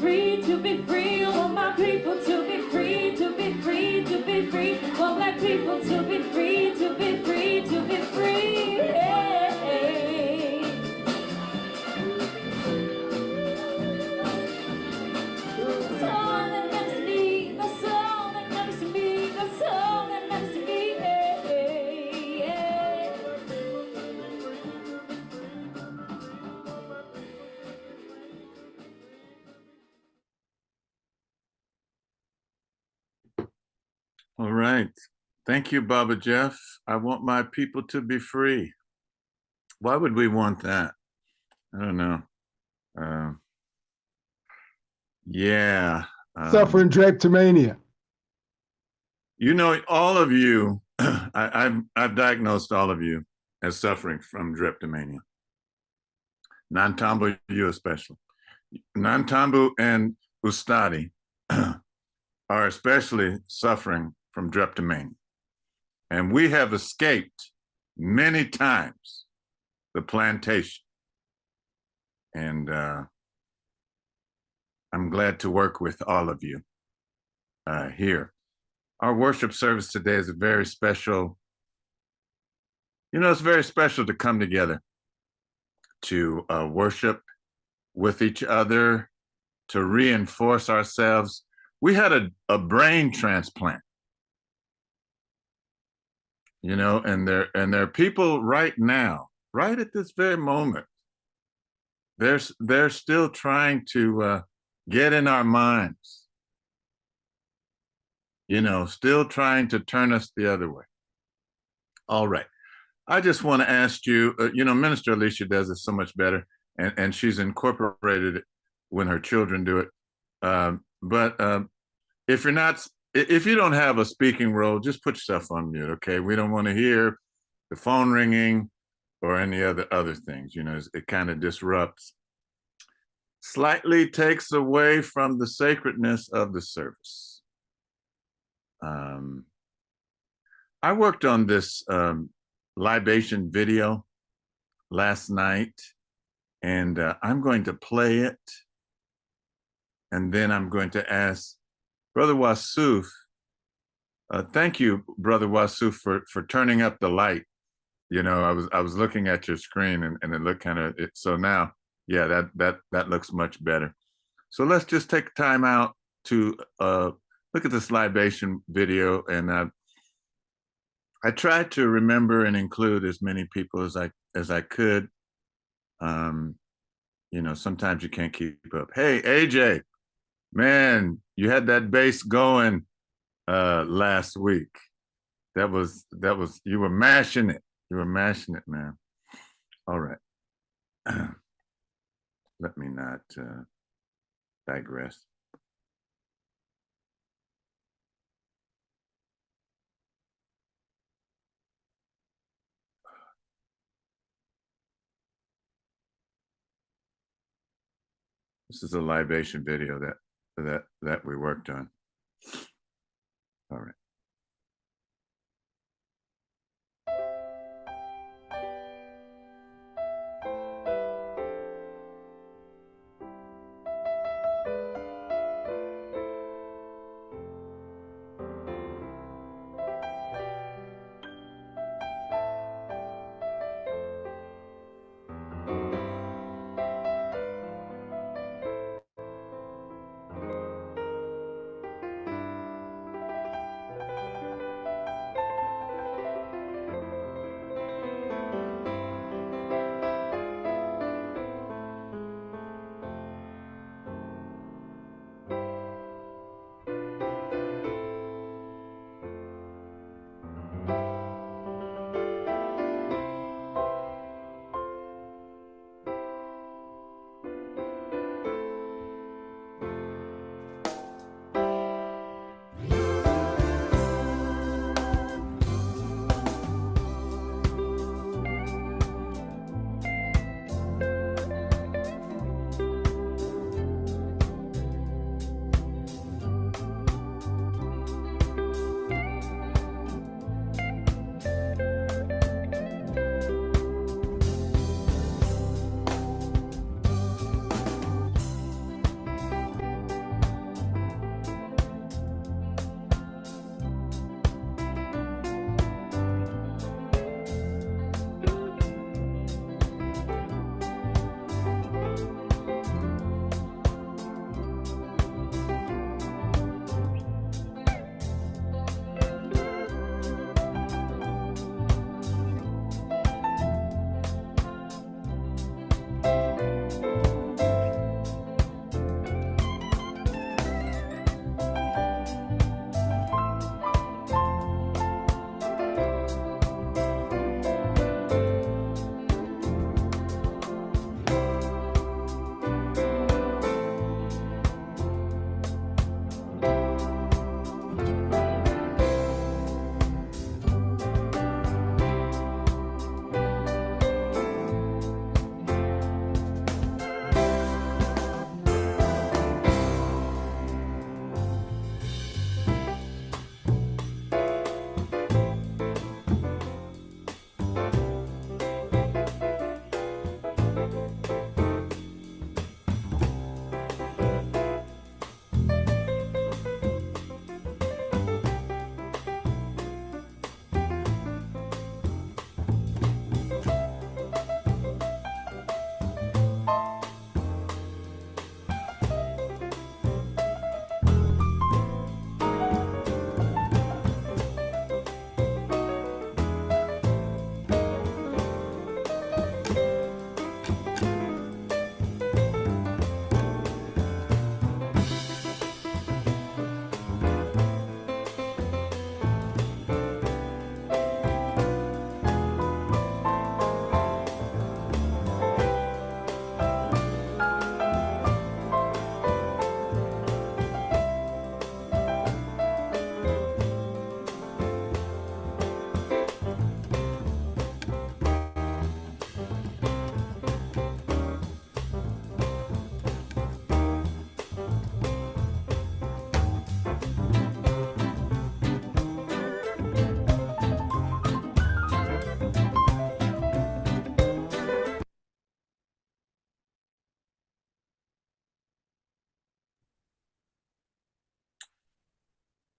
free, to be free. I want my people to be free, to be free, to be free. I want black people to be free, to be free, to be free. Hey. The song that matters to me, the song that matters to me, the song that matters to me. Hey, hey. All right. Thank you, Baba Jeff. I want my people to be free. Why would we want that? I don't know. Yeah. Suffering drapetomania. You know, all of you, I've diagnosed all of you as suffering from drapetomania. Nantambu, you especially. Nantambu and Ustadi are especially suffering from drapetomania. And we have escaped many times the plantation. And I'm glad to work with all of you here. Our worship service today is a very special, it's very special to come together to worship with each other, to reinforce ourselves. We had a brain transplant, and there are people right now, right at this very moment, they're still trying to get in our minds, still trying to turn us the other way. All right. I just want to ask you, Minister Alicia does it so much better, and she's incorporated it when her children do it. But if you don't have a speaking role, just put yourself on mute, okay? We don't want to hear the phone ringing or any other things. It kind of disrupts, slightly takes away from the sacredness of the service. I worked on this libation video last night, and I'm going to play it, and then I'm going to ask Brother Wasuf. Thank you, Brother Wasuf, for turning up the light. I was looking at your screen, and it looked kind of so now, yeah, that looks much better. So let's just take time out to look at this libation video, and I tried to remember and include as many people as I could. Sometimes you can't keep up. Hey, AJ, man, you had that bass going last week. That was you were mashing it. You were mashing it, man. All right. Let me not digress. This is a libation video that we worked on. All right.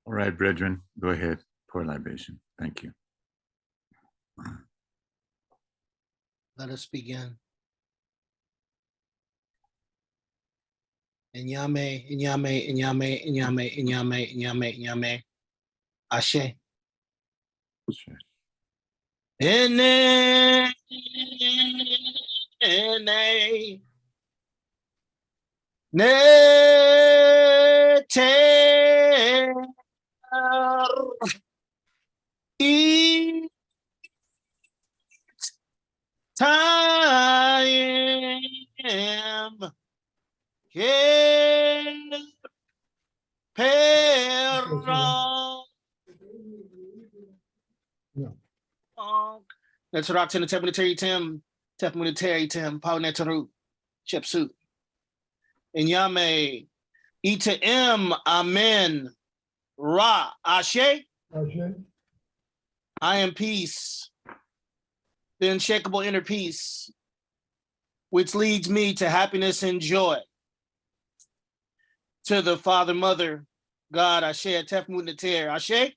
All right, brethren, go ahead. Pour libation. Thank you. Let us begin. Inyame, Inyame, Inyame, Inyame, Inyame, Inyame, Inyame. Ashe. Sure. Ene. Ne te time Let's rock to the Tepmunitary Tim, Paunetaru, Shepsu. Inyame, Ita M, Amen, Ra, Ashe. I am peace, the unshakable inner peace, which leads me to happiness and joy. To the Father, Mother, God, Ashe, Tepmunitary, Ashe.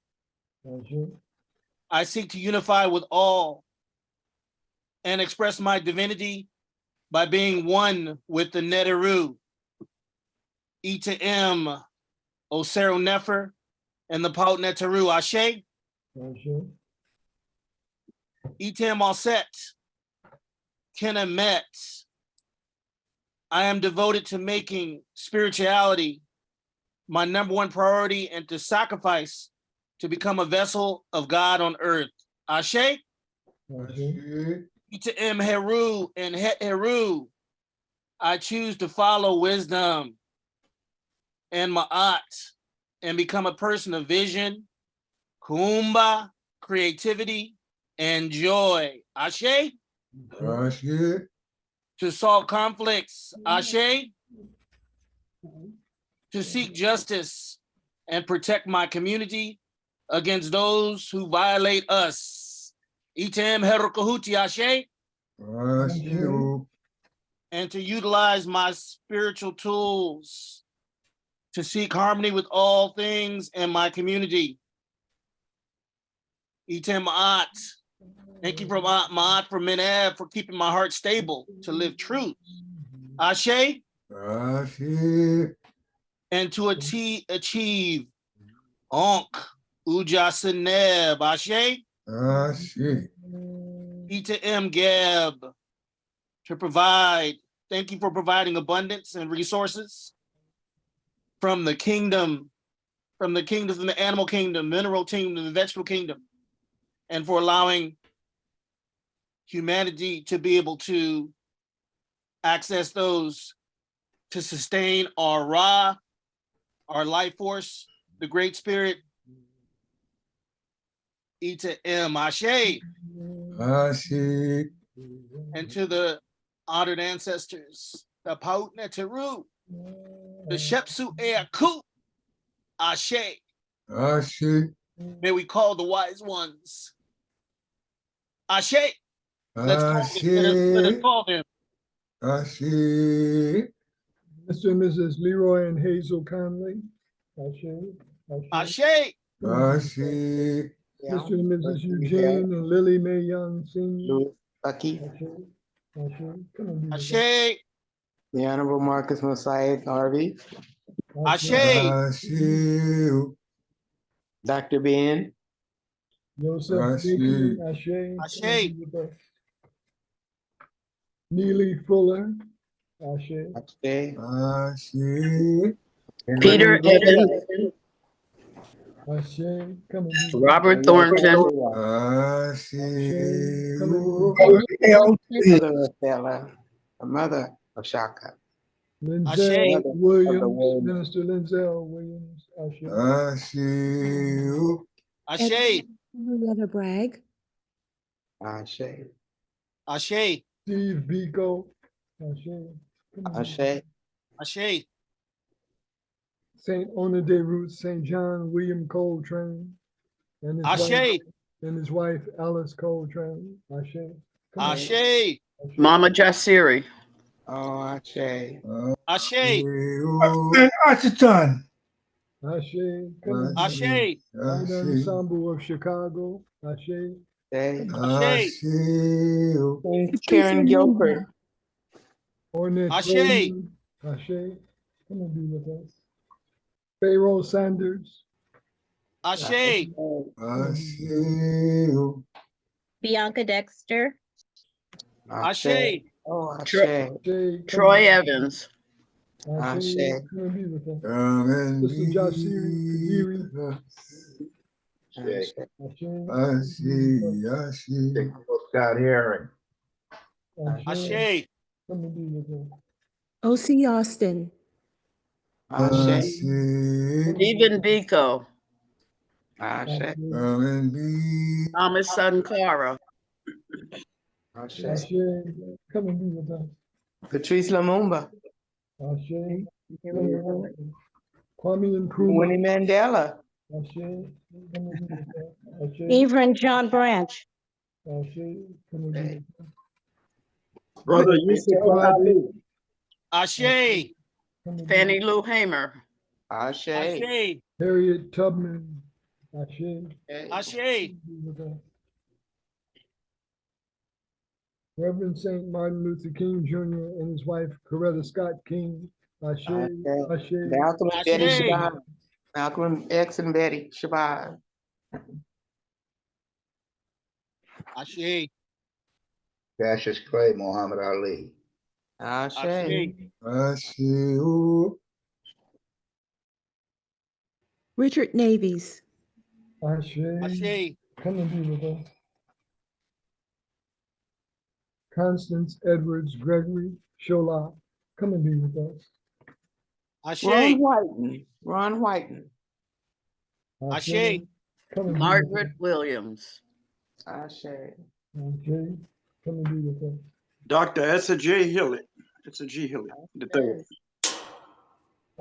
I seek to unify with all and express my divinity by being one with the Neteru, Ita M, Osero Nefer, and the Paut Neteru, Ashe. Itam Alset, Kenemet. I am devoted to making spirituality my number one priority and to sacrifice to become a vessel of God on earth. Ashe. Ita M Heru and Het Heru. I choose to follow wisdom and Maat and become a person of vision, Kuumba, creativity, and joy. Ashe. To solve conflicts. Ashe. To seek justice and protect my community against those who violate us. Itam Herukahuti Ashe. And to utilize my spiritual tools to seek harmony with all things in my community. Itam Ma'at. Thank you for Ma'at for Menab for keeping my heart stable to live truth. Ashe. And to achieve Onk Ujasaneb. Ashe. Ita M Geb to provide. Thank you for providing abundance and resources from the kingdom, from the animal kingdom, mineral kingdom, the vegetable kingdom, and for allowing humanity to be able to access those to sustain our Ra, our life force, the Great Spirit. Ita M Ashe. And to the honored ancestors, the Paut Neteru, the Shepsu Eaku, Ashe. May we call the wise ones. Ashe. Let us call them. Mr. and Mrs. Leroy and Hazel Conley. Ashe. Mr. and Mrs. Eugene and Lily Mae Young Sr. Lucky, Ashe. the Honorable Marcus Mosiah Harvey, Ashe. Dr. Ben, Joseph Dickey, Ashe. Ashe. Neely Fuller, Ashe. Peter Evans, Ashe. Come on. Robert Thornton, Mother of Bella, the mother of Shaka, Lindsay Williams, Williams. Minister Lindsay Williams, Ashe. Ashe. Henrietta Bragg, Ashe, Ashe. Steve Biko, Ashe. Ashe, Ashe. Saint Onade Root, St. John William Coltrane, and Ashe. his wife Alice Coltrane, Ashe. Ashe. Mama Jasiri, oh Ashe, Ashe. Architon, Ashe. Come and be Ashe. with us. Light Ensemble of Chicago. Ashe. Ashe. Ashe. Queen Karen Gilbert. Ornette Ashe. Coleman. Ashe. Come and be with us. Pharaoh Sanders. Ashe. Bianca Dexter, Ashe. Oh, Ashe. Ashe. Come Troy and- Evans, Ashe. Ashe. Come and be with us. Sister Jasiri Kajiri. Ashe. Ashe. Scott Herring. Ashe. Come and be with us. O.C. Austin, Ashe. Stephen Biko, Ashe. Thomas Sankara, Ashe. Ashe. Come and be with us. Patrice Lumumba. Ashe. Kwame Winnie Nkrumah. Mandela. Ashe. Come and be with us. Ashe. Evelyn John Branch, Ashe. Come and be with us. Brother Yusuf Ali. Ashe. Come and be Fannie Lou Hamer, Ashe. Ashe. Harriet Tubman. Ashe. Ashe. Be with us. Reverend St. Martin Luther King Jr. and his wife Coretta Scott King. Ashe. Ashe. Malcolm and Betty Ashe. Shabazz. Malcolm X and Betty Shabazz. Ashe. Cassius Clay, Muhammad Ali. Ashe. Ashe. Richard Navies, Ashe. Ashe. Come and be with us. Constance Edwards Gregory Shola. Come and be with us. Ashe. Ron Whiten. Ron Whiten. Ashe. Come and be Margaret Williams, Ashe. with us. Ashe. Come and be with us. Dr. Essa J. Hillett. It's a G Hillett, the third.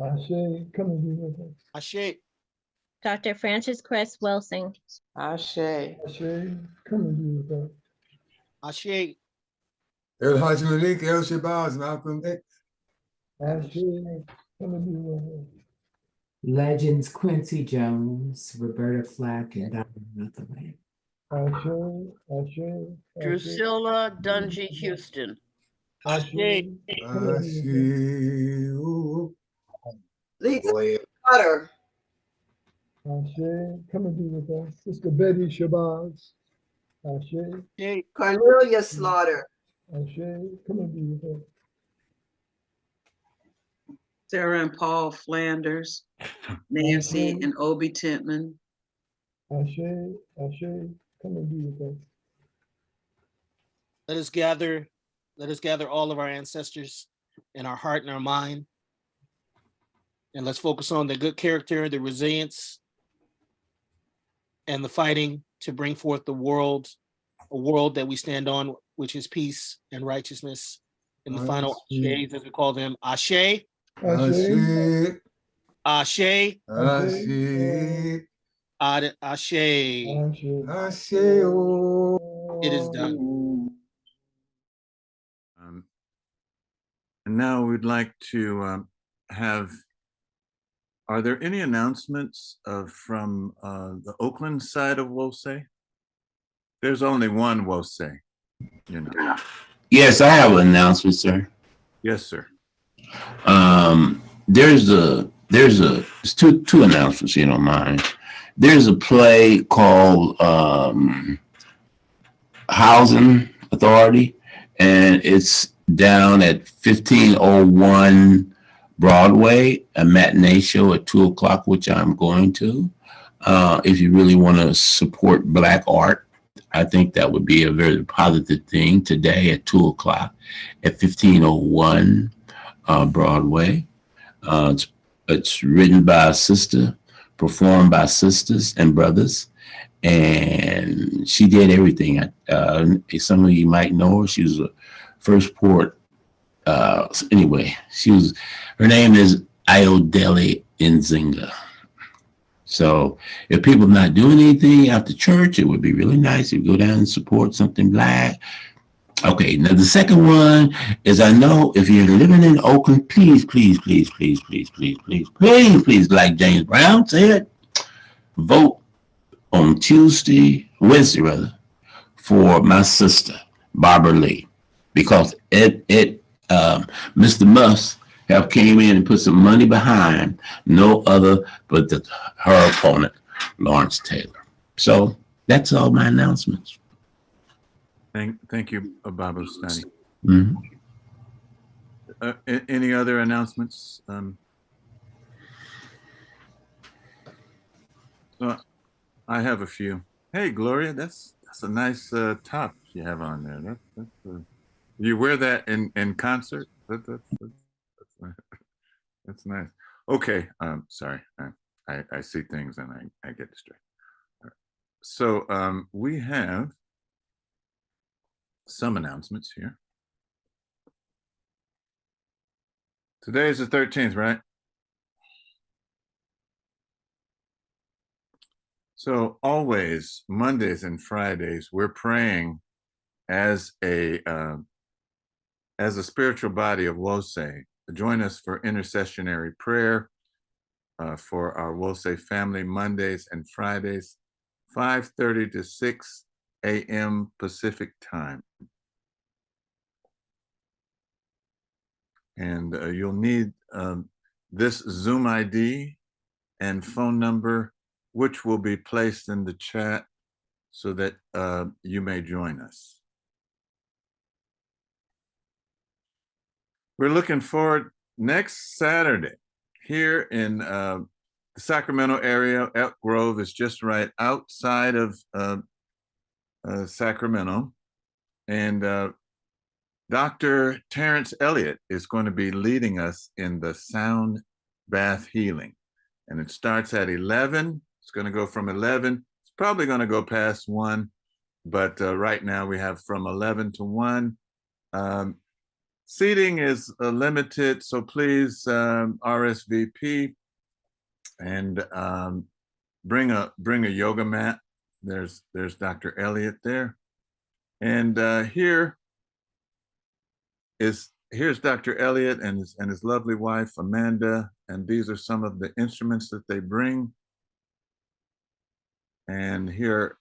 Ashe. Come and be with us. Ashe. Dr. Francis Cress Welsing, Ashe. Ashe. Come and be with us. Ashe. El Haj Malik, El Shabazz, Malcolm X. Ashe. Come and be with us. Legends Quincy Jones, Roberta Flack, and Dr. Hathaway. Ashe. Ashe. Drusilla Dungy Houston, Ashe. Come and be with us. Boy, Ashe. Come and be with us. Sister Betty Shabazz. Ashe. Ashe. Cornelia Slaughter, Ashe. Come and be with us. Sarah and Paul Flanders, Nancy and Obie Tentman, Ashe. Ashe. Come and be with us. Let us gather all of our ancestors in our heart and our mind. And let's focus on the good character, the resilience, and the fighting to bring forth a world that we stand on, which is peace and righteousness in the final days, as we call them. Ashe. Ashe. Ashe. Ashe. Ashe. Ashe. It is done. And now we'd like to are there any announcements from the Oakland side of WOSE? There's only one WOSE, you know. Yes, I have an announcement, sir. Yes, sir. There's two announcements, you don't mind. There's a play called Housing Authority, and it's down at 1501 Broadway, a matinee show at 2:00, which I'm going to. If you really want to support Black art, I think that would be a very positive thing today at 2:00 at 1501 Broadway. It's written by a sister, performed by sisters and brothers, and she did everything. Some of you might know her. She was a first port. Anyway, her name is Ayodele Nzinga. So if people are not doing anything after church, it would be really nice if you go down and support something Black. Okay, now the second one is I know if you're living in Oakland, please, please, please, please, please, please, please, please, please, like James Brown said, vote on Wednesday rather, for my sister, Barbara Lee, because Mr. Musk have came in and put some money behind no other but her opponent, Lawrence Taylor. So that's all my announcements. Thank you, Baba Stani. Mhm. Any other announcements? So I have a few. Hey, Gloria, that's a nice top you have on there. You wear that in concert? That's nice. Okay, sorry. I see things and I get distracted. Right. So we have some announcements here. Today is the 13th, right? So always Mondays and Fridays, we're praying as a spiritual body of Wose. Join us for intercessionary prayer for our Wose family Mondays and Fridays, 5:30 to 6 a.m. Pacific time. And you'll need this Zoom ID and phone number, which will be placed in the chat so that you may join us. We're looking forward next Saturday here in the Sacramento area. Elk Grove is just right outside of Sacramento. And Dr. Terrence Elliott is going to be leading us in the sound bath healing. And it starts at 11. It's going to go from 11. It's probably going to go past 1. But right now we have from 11 to 1. Seating is limited, so please RSVP and bring a yoga mat. There's Dr. Elliott there. And here's Dr. Elliott and his lovely wife, Amanda, and these are some of the instruments that they bring. And here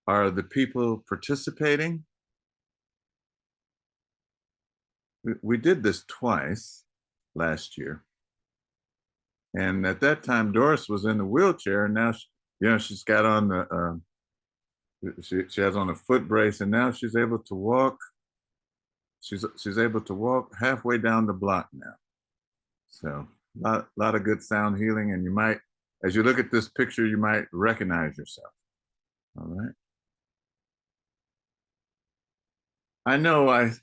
are the people participating. We did this twice last year. And at that time, Doris was in the wheelchair, and now, she's got on the, she has on a foot brace, and now she's able to walk. She's able to walk halfway down the block now. So a lot of good sound healing, and you might, as you look at this picture, you might recognize yourself. All right. I know I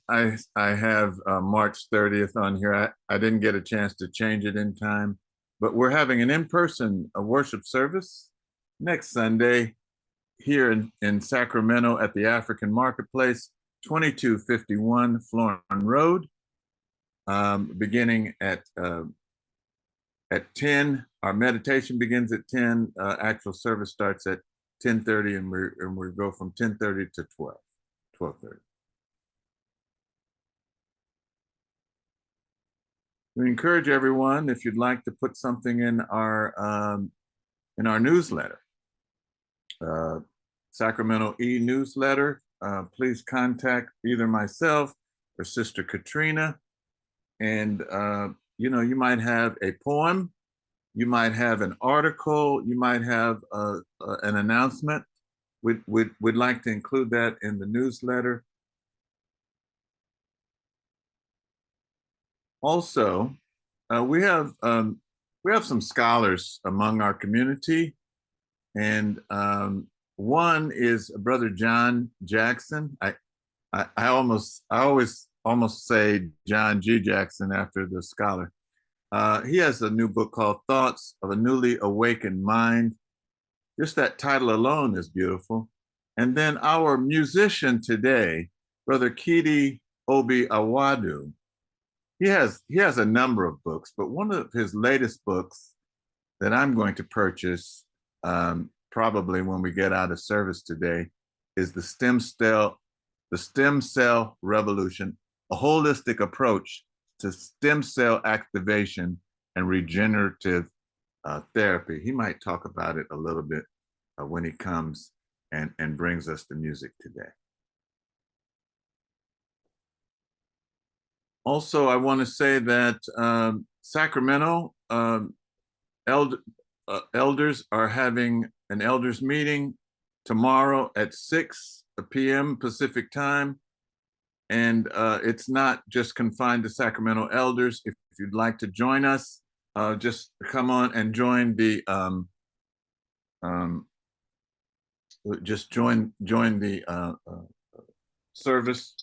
have March 30th on here. I didn't get a chance to change it in time, but we're having an in-person worship service next Sunday here in Sacramento at the African Marketplace, 2251 Florin Road, beginning at 10. Our meditation begins at 10. Actual service starts at 10:30, and we go from 10:30 to 12:30. We encourage everyone, if you'd like to put something in our newsletter, Sacramento e-newsletter, please contact either myself or Sister Katrina. And you might have a poem, you might have an article, you might have an announcement. We'd like to include that in the newsletter. Also, we have some scholars among our community, and one is Brother John Jackson. I always almost say John G. Jackson after the scholar. He has a new book called Thoughts of a Newly Awakened Mind. Just that title alone is beautiful. And then our musician today, Brother Kidi Obi Awadu, he has a number of books, but one of his latest books that I'm going to purchase probably when we get out of service today is the the stem cell revolution, a holistic approach to stem cell activation and regenerative therapy. He might talk about it a little bit when he comes and brings us the music today. Also, I want to say that Sacramento elders are having an elders meeting tomorrow at 6 p.m. Pacific time. And it's not just confined to Sacramento elders. If you'd like to join us, just come on and join the service.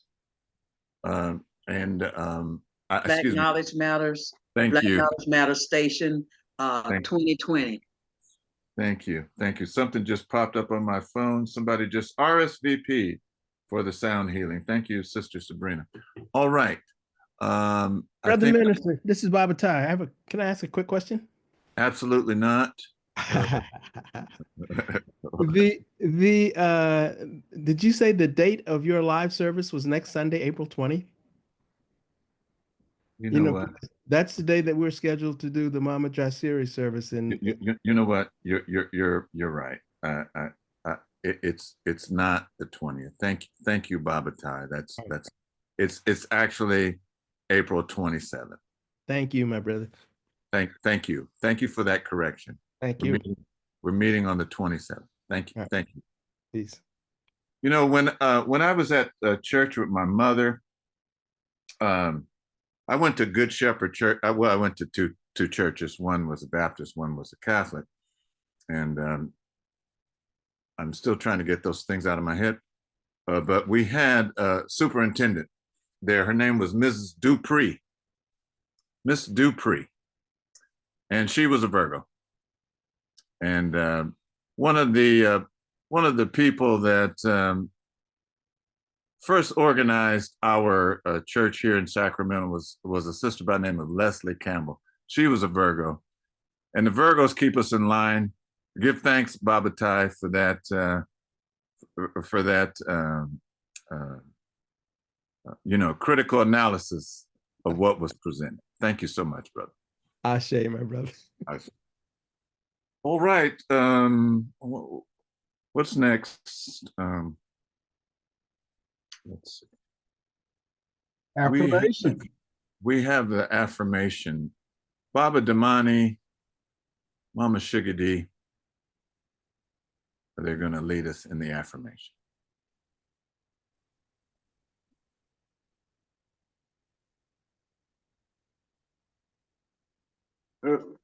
Black Knowledge Matters. Thank Black you. Knowledge Matters Station 2020. Thank you. Thank you. Something just popped up on my phone. Somebody just RSVP for the sound healing. Thank you, Sister Sabrina. All right. Brother Minister, this is Baba Ty. Can I ask a quick question? Absolutely not. Did you say the date of your live service was next Sunday, April 20th? You know what? That's the day that we're scheduled to do the Mama Jasiri service. And you know what? You're right. It's not the 20th. Thank you, Baba Ty. It's actually April 27th. Thank you, my brother. Thank you for that correction. Thank you. We're meeting on the 27th. Thank you. Right. Thank you. Peace. You know, when I was at church with my mother, I went to Good Shepherd Church. I went to two churches. One was a Baptist, one was a Catholic, and I'm still trying to get those things out of my head. But we had a superintendent there. Her name was Mrs. Dupree, Miss Dupree, and she was a Virgo. And one of the people that first organized our church here in Sacramento was a sister by the name of Leslie Campbell. She was a Virgo, and the Virgos keep us in line. Give thanks, Baba Tai, for that. Critical analysis of what was presented. Thank you so much, brother. Ashe, my brother. Ashe. All right. What's next? Let's see. Affirmation. We have the affirmation. Baba Damani, Mama Shigadi, they're going to lead us in the affirmation.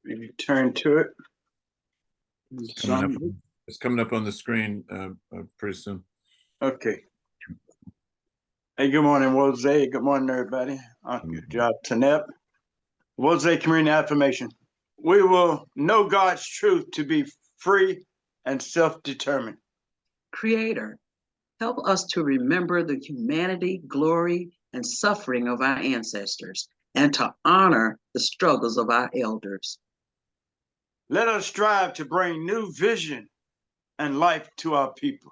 You turn to it. It's coming up on the screen pretty soon. Okay. Hey, good morning, Rose. Good morning, everybody. Good job, Tanep. Rose Community Affirmation. We will know God's truth to be free and self-determined. Creator, help us to remember the humanity, glory, and suffering of our ancestors and to honor the struggles of our elders. Let us strive to bring new vision and life to our people.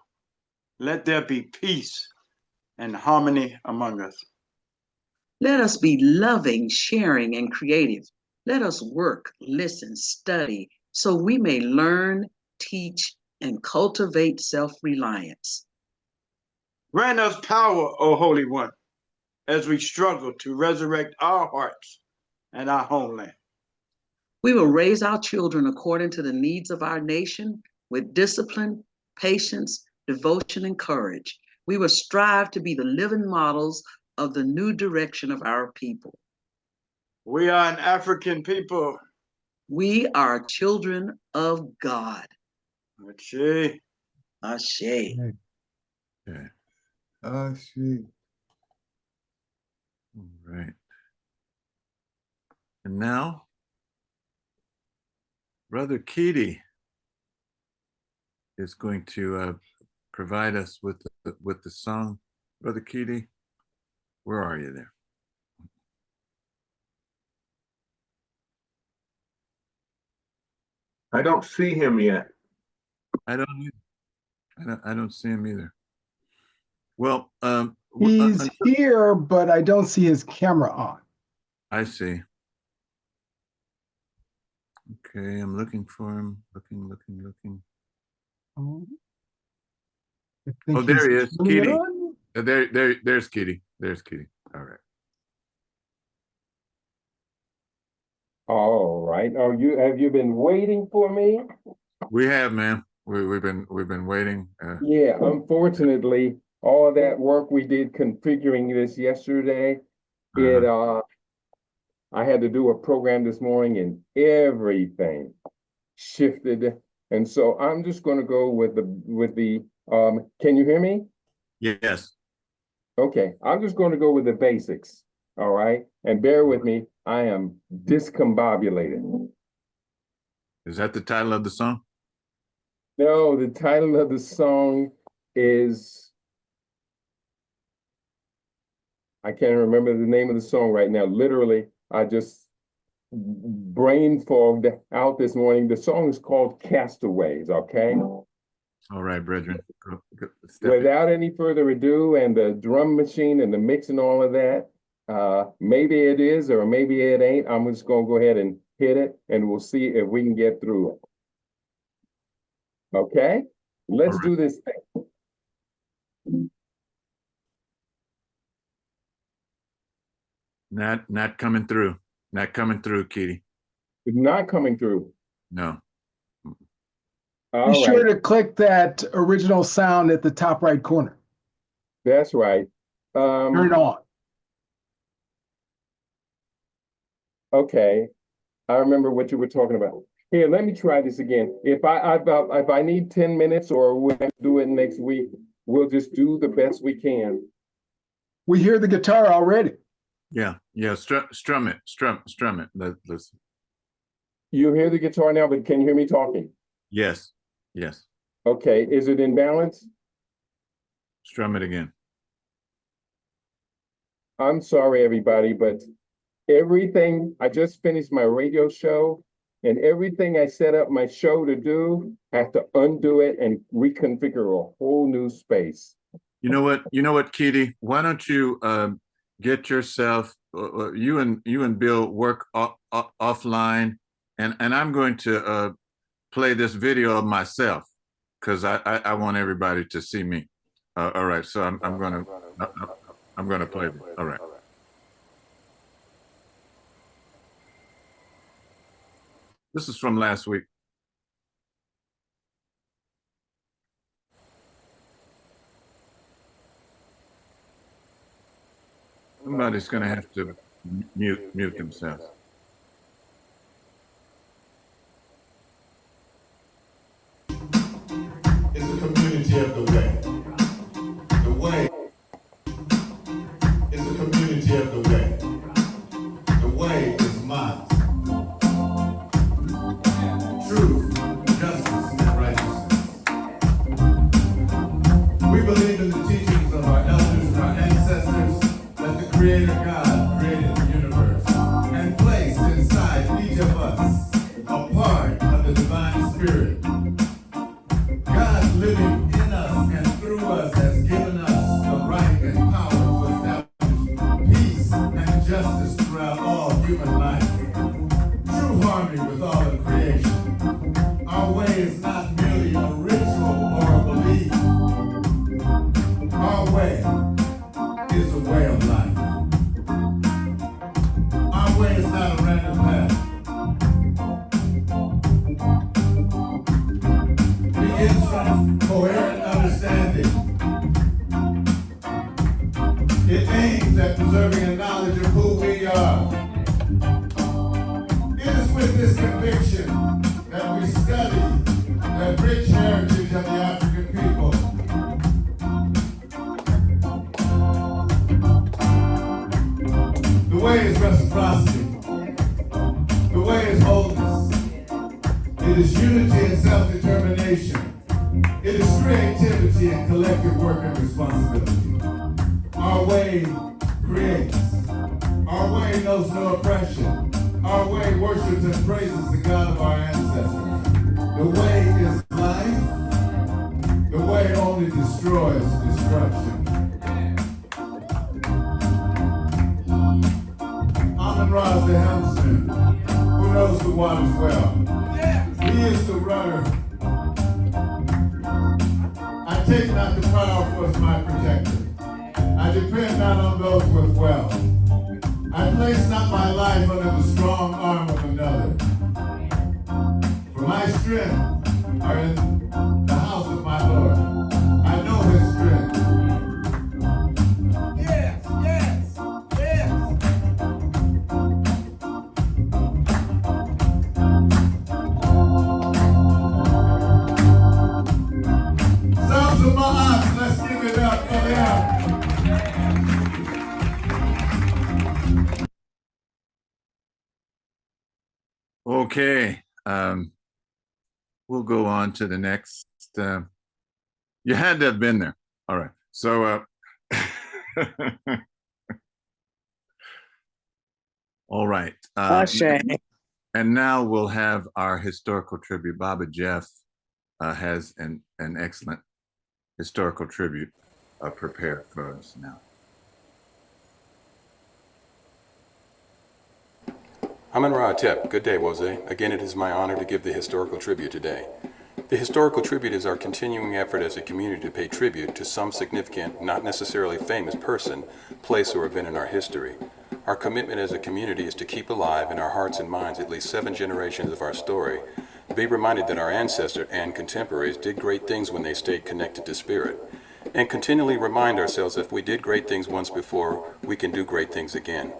Let there be peace and harmony among us. Let us be loving, sharing, and creative. Let us work, listen, study, so we may learn, teach, and cultivate self-reliance. Grant us power, O Holy One, as we struggle to resurrect our hearts and our homeland. We will raise our children according to the needs of our nation with discipline, patience, devotion, and courage. We will strive to be the living models of the new direction of our people. We are an African people. We are children of God. Ashe. Ashe. Okay. Ashe. All right. And now, Brother Keedy is going to provide us with the song. Brother Keedy, where are you there? I don't see him yet. I don't see him either. Well, He's here, but I don't see his camera on. I see. Okay, I'm looking for him. Looking. Oh, there he is, Kitty. There's Kitty. There's Kitty. All right. All right. Have you been waiting for me? We have, man. We've been waiting. Yeah, unfortunately, all that work we did configuring this yesterday, I had to do a program this morning and everything shifted. And so I'm just going to go with the can you hear me? Yes. Okay, I'm just going to go with the basics. All right. And bear with me, I am discombobulated. Is that the title of the song? No, the title of the song is, I can't remember the name of the song right now. Literally, I just brain fogged out this morning. The song is called Castaways, okay? All right, brethren. Without any further ado, and the drum machine and the mix and all of that, maybe it is or maybe it ain't. I'm just gonna go ahead and hit it and we'll see if we can get through it. Okay, let's do this thing. Not coming through. Not coming through, Kitty. It's not coming through. No. Be sure to click that original sound at the top right corner. That's right. Turn it on. Okay, I remember what you were talking about. Here, let me try this again. If I need 10 minutes or we'll have to do it next week, we'll just do the best we can. We hear the guitar already. Yeah. Strum it. Listen. You hear the guitar now, but can you hear me talking? Yes. Okay, is it in balance? Strum it again. I'm sorry, everybody, but everything, I just finished my radio show, and everything I set up my show to do, I have to undo it and reconfigure a whole new space. You know what, Kitty? Why don't you get yourself, you and Bill work offline, and I'm going to play this video of myself because I want everybody to see me. All right, so I'm gonna play this. All right. This is from last week. Somebody's gonna have to mute themselves. It's a community of the way. The way is a community of the way. The way is Maat. Truth, justice, and righteousness. We believe in the teachings of our elders and our ancestors that the Creator God created the universe and placed inside each of us a part of the divine spirit. God living in us and through us has given us the right and power to establish peace and justice throughout all human life. True harmony with all of creation. Our way is not merely a ritual or a belief. Our way is a way of life. Our way is not a random path. Begins from coherent understanding. It aims at preserving a knowledge of who we are. It is with this conviction that we study the rich heritage of the African people. The way is reciprocity. The way is wholeness. It is unity and self-determination. It is creativity and collective work and responsibility. Our way creates. Our way knows no oppression. Our way worships and praises the God of our ancestors. The way is life. The way only destroys destruction. rudder. I take not the powerful as my protector. I depend not on those with wealth. I place not my life under the strong arm of another. For my strength are in the house of my Lord. I know his strength. Yes, yes, yes. Sounds of Maat, let's give it up for them. Okay, we'll go on to the next. You had to have been there. All right, so all right. And now we'll have our historical tribute. Baba Jeff has an excellent historical tribute prepared for us now. Amen Ra Tep. Good day, Jose. Again, it is my honor to give the historical tribute today. The historical tribute is our continuing effort as a community to pay tribute to some significant, not necessarily famous person, place, or event in our history. Our commitment as a community is to keep alive in our hearts and minds at least 7 generations of our story, be reminded that our ancestors and contemporaries did great things when they stayed connected to spirit, and continually remind ourselves that if we did great things once before, we can do great things again.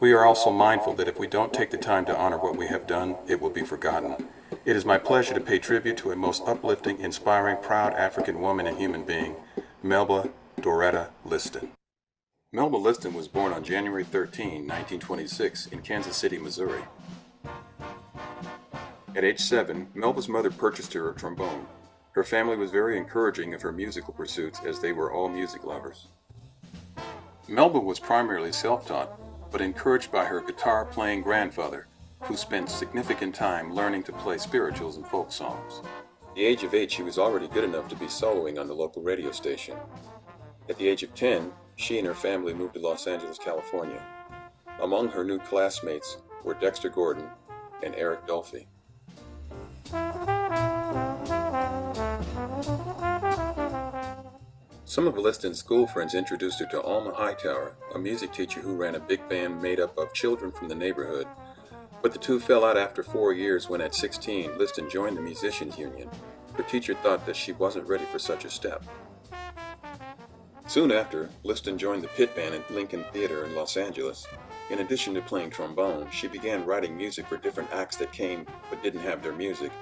We are also mindful that if we don't take the time to honor what we have done, it will be forgotten. It is my pleasure to pay tribute to a most uplifting, inspiring, proud African woman and human being, Melba Doretta Liston. Melba Liston was born on January 13, 1926 in Kansas City, Missouri. At age 7, Melba's mother purchased her a trombone. Her family was very encouraging of her musical pursuits as they were all music lovers. Melba was primarily self-taught, but encouraged by her guitar-playing grandfather, who spent significant time learning to play spirituals and folk songs. At the age of 8, she was already good enough to be soloing on the local radio station. At the age of 10, she and her family moved to Los Angeles, California. Among her new classmates were Dexter Gordon and Eric Dolphy. Some of Liston's school friends introduced her to Alma Hightower, a music teacher who ran a big band made up of children from the neighborhood. But the two fell out after 4 years when at 16, Liston joined the Musicians Union. Her teacher thought that she wasn't ready for such a step. Soon after, Liston joined the pit band at Lincoln Theater in Los Angeles. In addition to playing trombone, she began writing music for different acts that came but didn't have their music.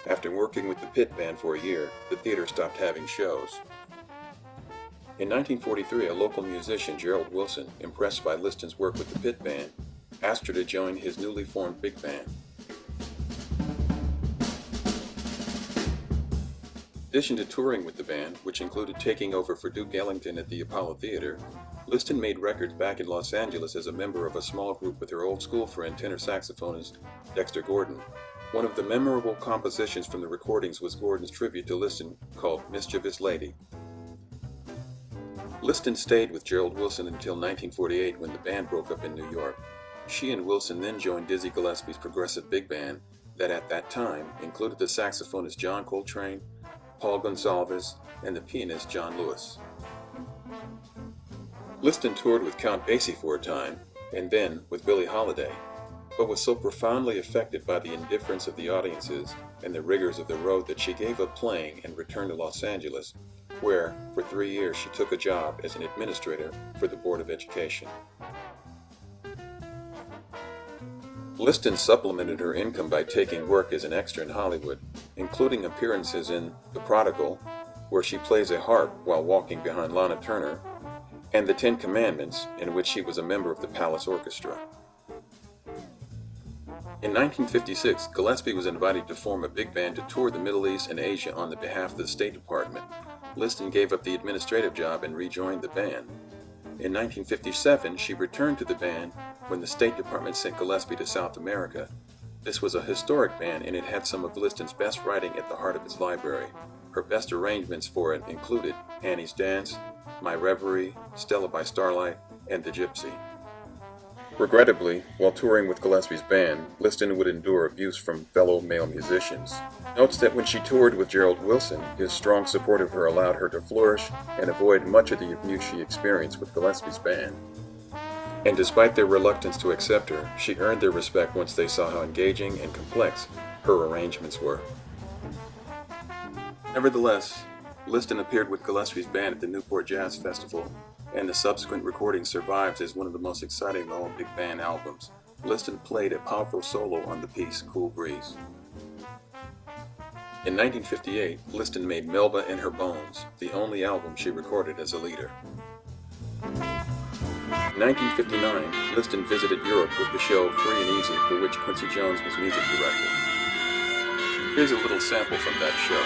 After working with the pit band for a year, the theater stopped having shows. In 1943, a local musician, Gerald Wilson, impressed by Liston's work with the pit band, asked her to join his newly formed big band. In addition to touring with the band, which included taking over for Duke Ellington at the Apollo Theater, Liston made records back in Los Angeles as a member of a small group with her old school friend, tenor saxophonist Dexter Gordon. One of the memorable compositions from the recordings was Gordon's tribute to Liston called Mischievous Lady. Liston stayed with Gerald Wilson until 1948 when the band broke up in New York. She and Wilson then joined Dizzy Gillespie's progressive big band that at that time included the saxophonist John Coltrane, Paul Gonsalves, and the pianist John Lewis. Liston toured with Count Basie for a time, and then with Billie Holiday, but was so profoundly affected by the indifference of the audiences and the rigors of the road that she gave up playing and returned to Los Angeles, where, for 3 years, she took a job as an administrator for the Board of Education. Liston supplemented her income by taking work as an extra in Hollywood, including appearances in The Prodigal, where she plays a harp while walking behind Lana Turner, and The Ten Commandments, in which she was a member of the Palace Orchestra. In 1956, Gillespie was invited to form a big band to tour the Middle East and Asia on the behalf of the State Department. Liston gave up the administrative job and rejoined the band. In 1957, she returned to the band when the State Department sent Gillespie to South America. This was a historic band and it had some of Liston's best writing at the heart of its library. Her best arrangements for it included Annie's Dance, My Reverie, Stella by Starlight, and The Gypsy. Regrettably, while touring with Gillespie's band, Liston would endure abuse from fellow male musicians. Notes that when she toured with Gerald Wilson, his strong support of her allowed her to flourish and avoid much of the abuse she experienced with Gillespie's band. And despite their reluctance to accept her, she earned their respect once they saw how engaging and complex her arrangements were. Nevertheless, Liston appeared with Gillespie's band at the Newport Jazz Festival, and the subsequent recording survives as one of the most exciting of all big band albums. Liston played a powerful solo on the piece Cool Breeze. In 1958, Liston made Melba and Her Bones, the only album she recorded as a leader. In 1959, Liston visited Europe with the show Free and Easy, for which Quincy Jones was music director. Here's a little sample from that show.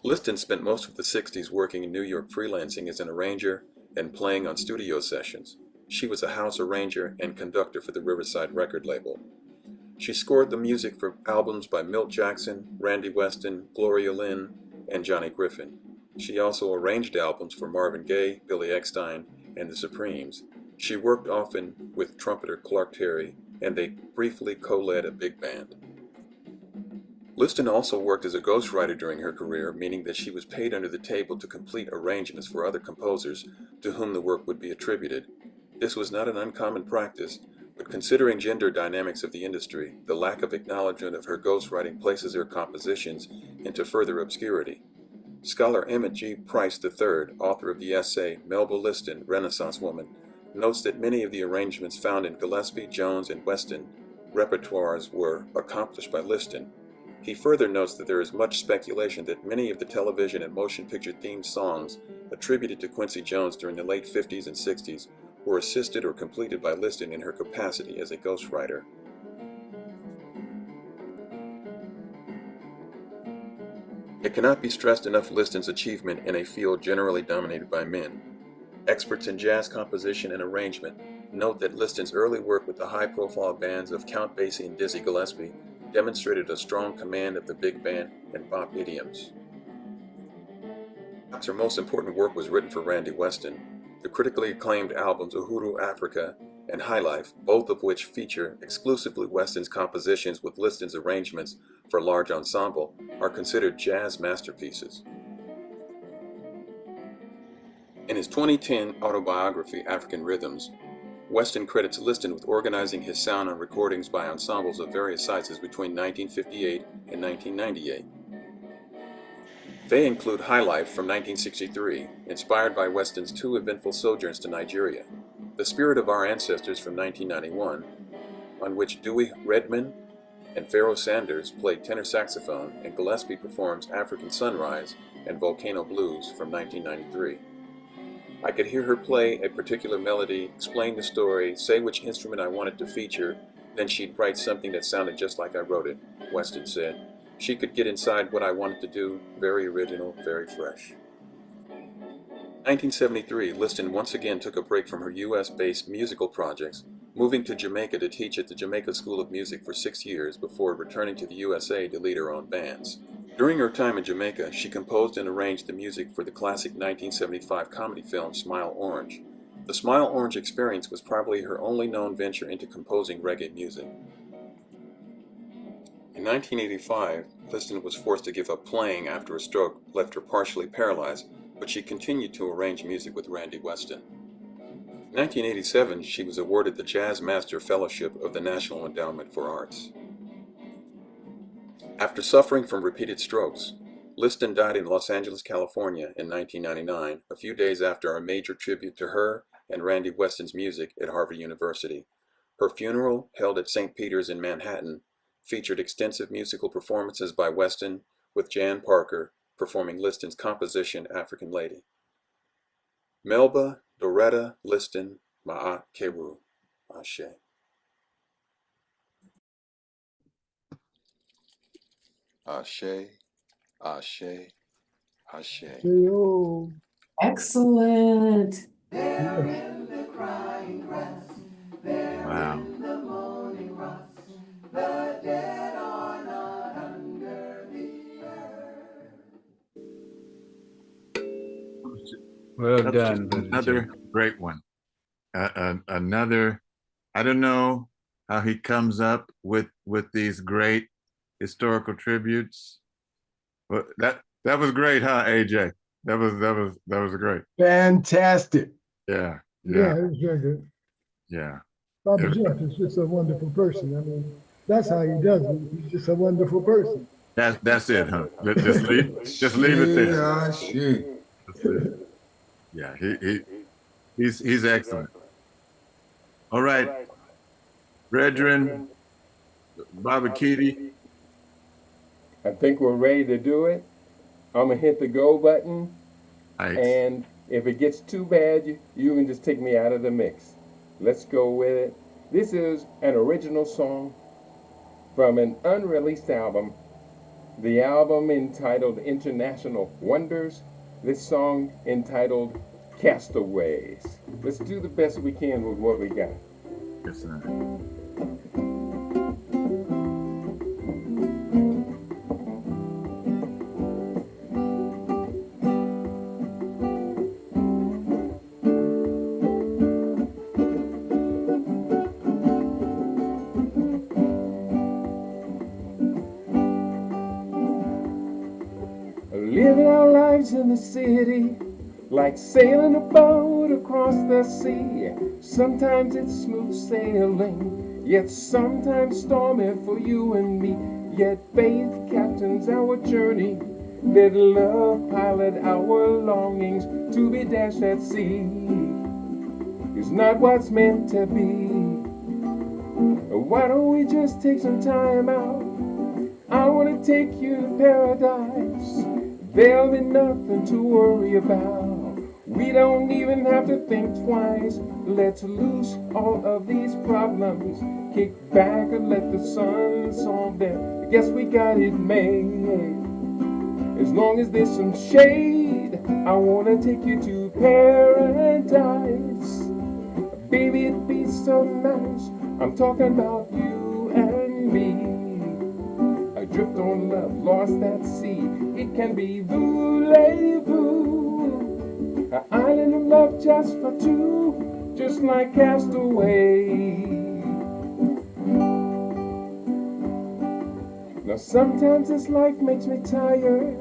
Liston spent most of the 60s working in New York freelancing as an arranger and playing on studio sessions. She was a house arranger and conductor for the Riverside record label. She scored the music for albums by Milt Jackson, Randy Weston, Gloria Lynn, and Johnny Griffin. She also arranged albums for Marvin Gaye, Billy Eckstine, and the Supremes. She worked often with trumpeter Clark Terry, and they briefly co-led a big band. Liston also worked as a ghostwriter during her career, meaning that she was paid under the table to complete arrangements for other composers to whom the work would be attributed. This was not an uncommon practice, but considering gender dynamics of the industry, the lack of acknowledgement of her ghostwriting places her compositions into further obscurity. Scholar Emmett G. Price III, author of the essay Melba Liston, Renaissance Woman, notes that many of the arrangements found in Gillespie, Jones, and Weston repertoires were accomplished by Liston. He further notes that there is much speculation that many of the television and motion picture themed songs attributed to Quincy Jones during the late 50s and 60s were assisted or completed by Liston in her capacity as a ghostwriter. It cannot be stressed enough Liston's achievement in a field generally dominated by men. Experts in jazz composition and arrangement note that Liston's early work with the high-profile bands of Count Basie and Dizzy Gillespie demonstrated a strong command of the big band and bop idioms. Perhaps her most important work was written for Randy Weston. The critically acclaimed albums Uhuru Africa and High Life, both of which feature exclusively Weston's compositions with Liston's arrangements for large ensemble, are considered jazz masterpieces. In his 2010 autobiography, African Rhythms, Weston credits Liston with organizing his sound on recordings by ensembles of various sizes between 1958 and 1998. They include High Life from 1963, inspired by Weston's two eventful sojourns to Nigeria, The Spirit of Our Ancestors from 1991, on which Dewey Redman and Pharoah Sanders played tenor saxophone, and Gillespie performs African Sunrise and Volcano Blues from 1993. I could hear her play a particular melody, explain the story, say which instrument I wanted to feature, then she'd write something that sounded just like I wrote it, Weston said. She could get inside what I wanted to do, very original, very fresh. 1973, Liston once again took a break from her US-based musical projects, moving to Jamaica to teach at the Jamaica School of Music for 6 years before returning to the USA to lead her own bands. During her time in Jamaica, she composed and arranged the music for the classic 1975 comedy film Smile Orange. The Smile Orange experience was probably her only known venture into composing reggae music. In 1985, Liston was forced to give up playing after a stroke left her partially paralyzed, but she continued to arrange music with Randy Weston. In 1987, she was awarded the Jazz Master Fellowship of the National Endowment for Arts. After suffering from repeated strokes, Liston died in Los Angeles, California in 1999, a few days after a major tribute to her and Randy Weston's music at Harvard University. Her funeral, held at St. Peter's in Manhattan, featured extensive musical performances by Weston, with Jan Parker performing Liston's composition African Lady. Melba Doretta Liston, Maat Kewu, Ashe. Ashe, Ashe, Ashe. K.O. Excellent. Wow. Well That's done, just Brother another Joe. great one. Another. I don't know how he comes up with these great historical tributes, but that was great, huh, AJ? That was great. Fantastic. Yeah, Yeah, it was very good. yeah. Papa Jeff is just a wonderful person. I mean, that's how he does it. He's just a wonderful person. That's it, huh? Just leave it there. Shit. That's it. Yeah, he's excellent. All right, brethren, Baba Kitty. I think we're ready to do it. I'm gonna hit the go button, and if it gets too bad, you can just take me out of the mix. Let's go with it. This is an original song from an unreleased album. The album entitled International Wonders. This song entitled Castaways. Let's do the best we can with what we got. Yes, sir. Living our lives in the city, like sailing a boat across the sea. Sometimes it's smooth sailing, yet sometimes stormy for you and me. Yet faith captains our journey, let love pilot our longings to be dashed at sea. It's not what's meant to be. Why don't we just take some time out? I want to take you to paradise. There'll be nothing to worry about. We don't even have to think twice. Let's loose all of these problems. Kick back and let the sun solve them. I guess we got it made. As long as there's some shade, I want to take you to paradise. Baby, it'd be so nice. I'm talking about you and me. Drift on love, lost at sea. It can be voulez-vous, an island of love just for two, just like Castaway. Now sometimes this life makes me tired.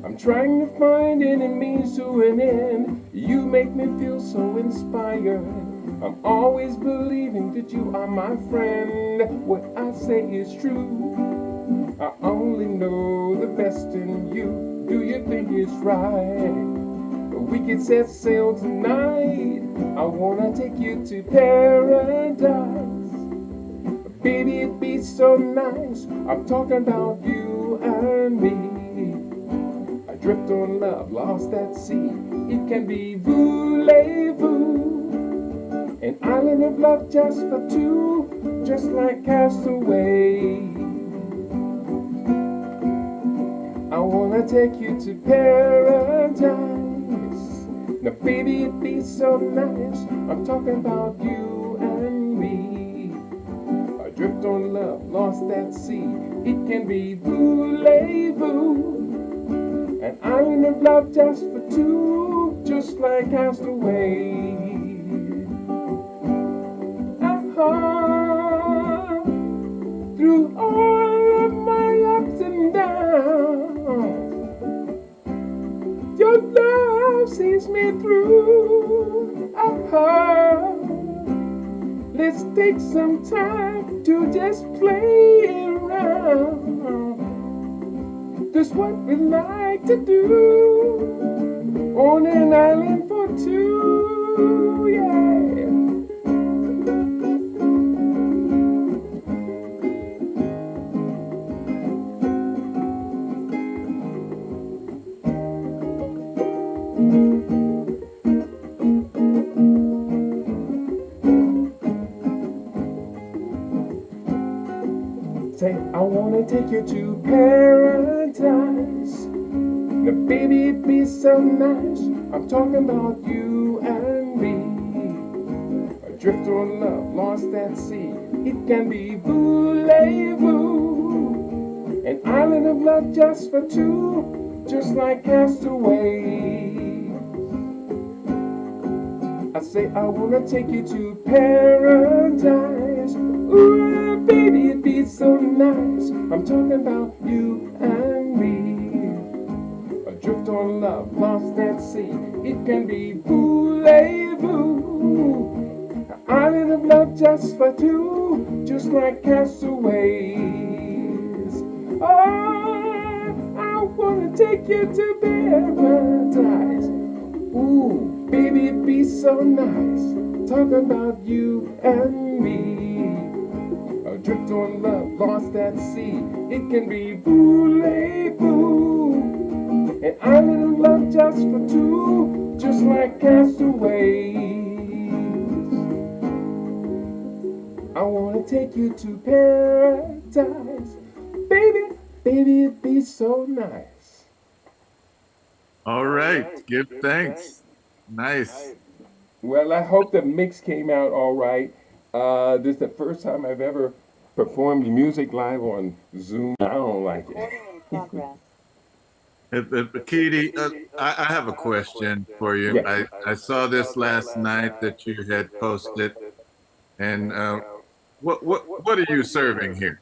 I'm trying to find any means to an end. You make me feel so inspired. I'm always believing that you are my friend. What I say is true. I only know the best in you. Do you think it's right? We could set sail tonight. I wanna take you to paradise. Baby, it'd be so nice. I'm talking about you and me. I drift on love, lost at sea. It can be voulez-vous, an island of love just for two, just like Castaway. I wanna take you to paradise. Now baby, it'd be so nice. I'm talking about you and me. I drift on love, lost at sea. It can be voulez-vous, an island of love just for two, just like Castaway. Through all of my ups and downs, your love sees me through. Let's take some time to just play around. This what we like to do on an island for two, yeah. Say, I wanna take you to paradise. Now, baby, it'd be so nice. I'm talking about you and me. Adrift on love, lost at sea. It can be voulez-vous. An island of love just for two, just like Castaway. I say, I wanna take you to paradise. Ooh, baby, it'd be so nice. I'm talking about you and me. Adrift on love, lost at sea. It can be voulez-vous. An island of love just for two, just like castaways. Oh, I wanna take you to paradise. Ooh, baby, it'd be so nice. Talking about you and me. Adrift on love, lost at sea. It can be voulez-vous. An island of love just for two, just like castaways. I wanna take you to paradise. Baby, baby, it'd be so nice. All right. Give thanks. Nice. Well, I hope the mix came out all right. This is the first time I've ever performed music live on Zoom. I don't like it. Kitty, I have a question for you. Yes. I saw this last night that you had posted, and what are you serving here?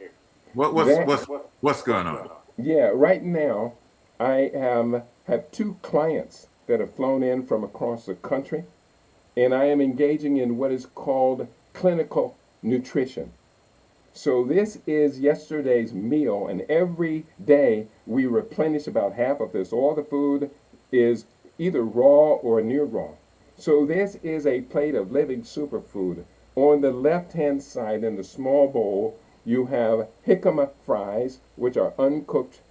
What's going on? Yeah, right now I have two clients that have flown in from across the country, and I am engaging in what is called clinical nutrition. So this is yesterday's meal, and every day we replenish about half of this. All the food is either raw or near raw. So this is a plate of living superfood. On the left-hand side in the small bowl, you have jicama fries, which are uncooked,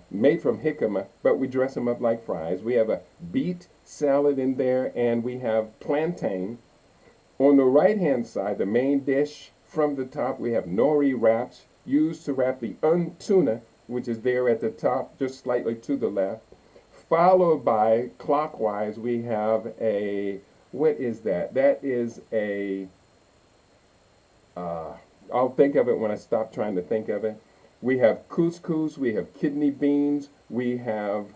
made from jicama, but we dress them up like fries. We have a beet salad in there, and we have plantain. On the right-hand side, the main dish, from the top, we have nori wraps used to wrap the tuna, which is there at the top, just slightly to the left. Followed by, clockwise, we have a, what is that? That is a, I'll think of it when I stop trying to think of it. We have couscous, we have kidney beans, we have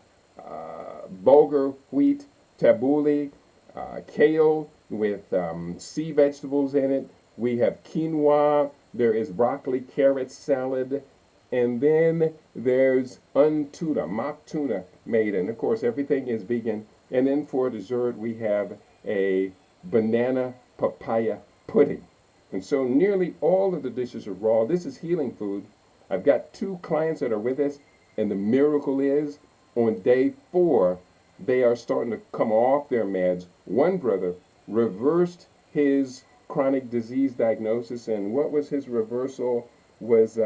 bulgur wheat, tabbouleh, kale with sea vegetables in it. We have quinoa, there is broccoli, carrot salad, and then there's tuna, mock tuna made, and of course everything is vegan. And then for dessert we have a banana papaya pudding. And so nearly all of the dishes are raw. This is healing food. I've got two clients that are with us, and the miracle is on day 4, they are starting to come off their meds. One brother reversed his chronic disease diagnosis, and what was his reversal was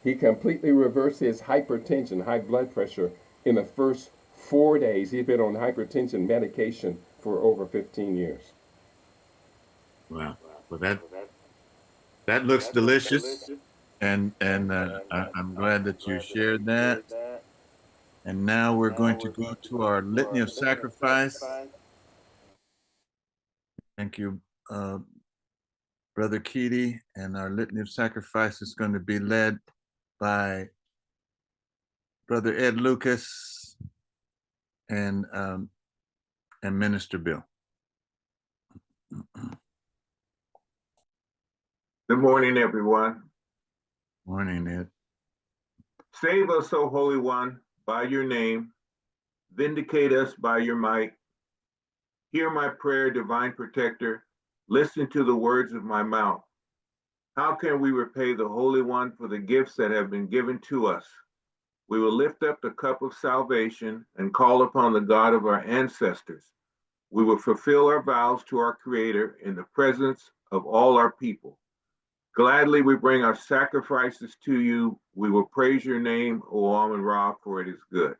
he completely reversed his hypertension, high blood pressure, in the first 4 days. He'd been on hypertension medication for over 15 years. Wow. Well, that looks delicious, and I'm glad that you shared that. And now we're going to go to our litany of sacrifice. Thank you, Brother Keedy. And our litany of sacrifice is going to be led by Brother Ed Lucas and Minister Bill. Good morning, everyone. Morning, Ed. Save us, O Holy One, by your name. Vindicate us by your might. Hear my prayer, divine protector. Listen to the words of my mouth. How can we repay the Holy One for the gifts that have been given to us? We will lift up the cup of salvation and call upon the God of our ancestors. We will fulfill our vows to our Creator in the presence of all our people. Gladly we bring our sacrifices to you. We will praise your name, O Amun Ra, for it is good.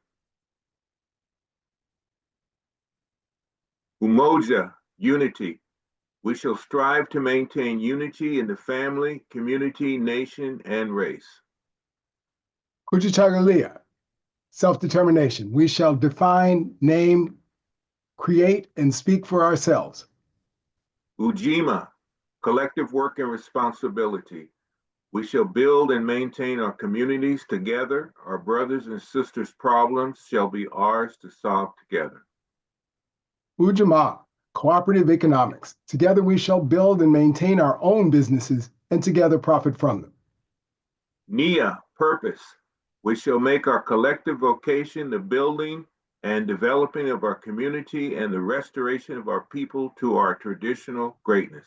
Umoja, unity. We shall strive to maintain unity in the family, community, nation, and race. Kuchitagalia, self-determination. We shall define, name, create, and speak for ourselves. Ujima, collective work and responsibility. We shall build and maintain our communities together. Our brothers and sisters' problems shall be ours to solve together. Ujamaa, cooperative economics. Together we shall build and maintain our own businesses and together profit from them. Nia, purpose. We shall make our collective vocation the building and developing of our community and the restoration of our people to our traditional greatness.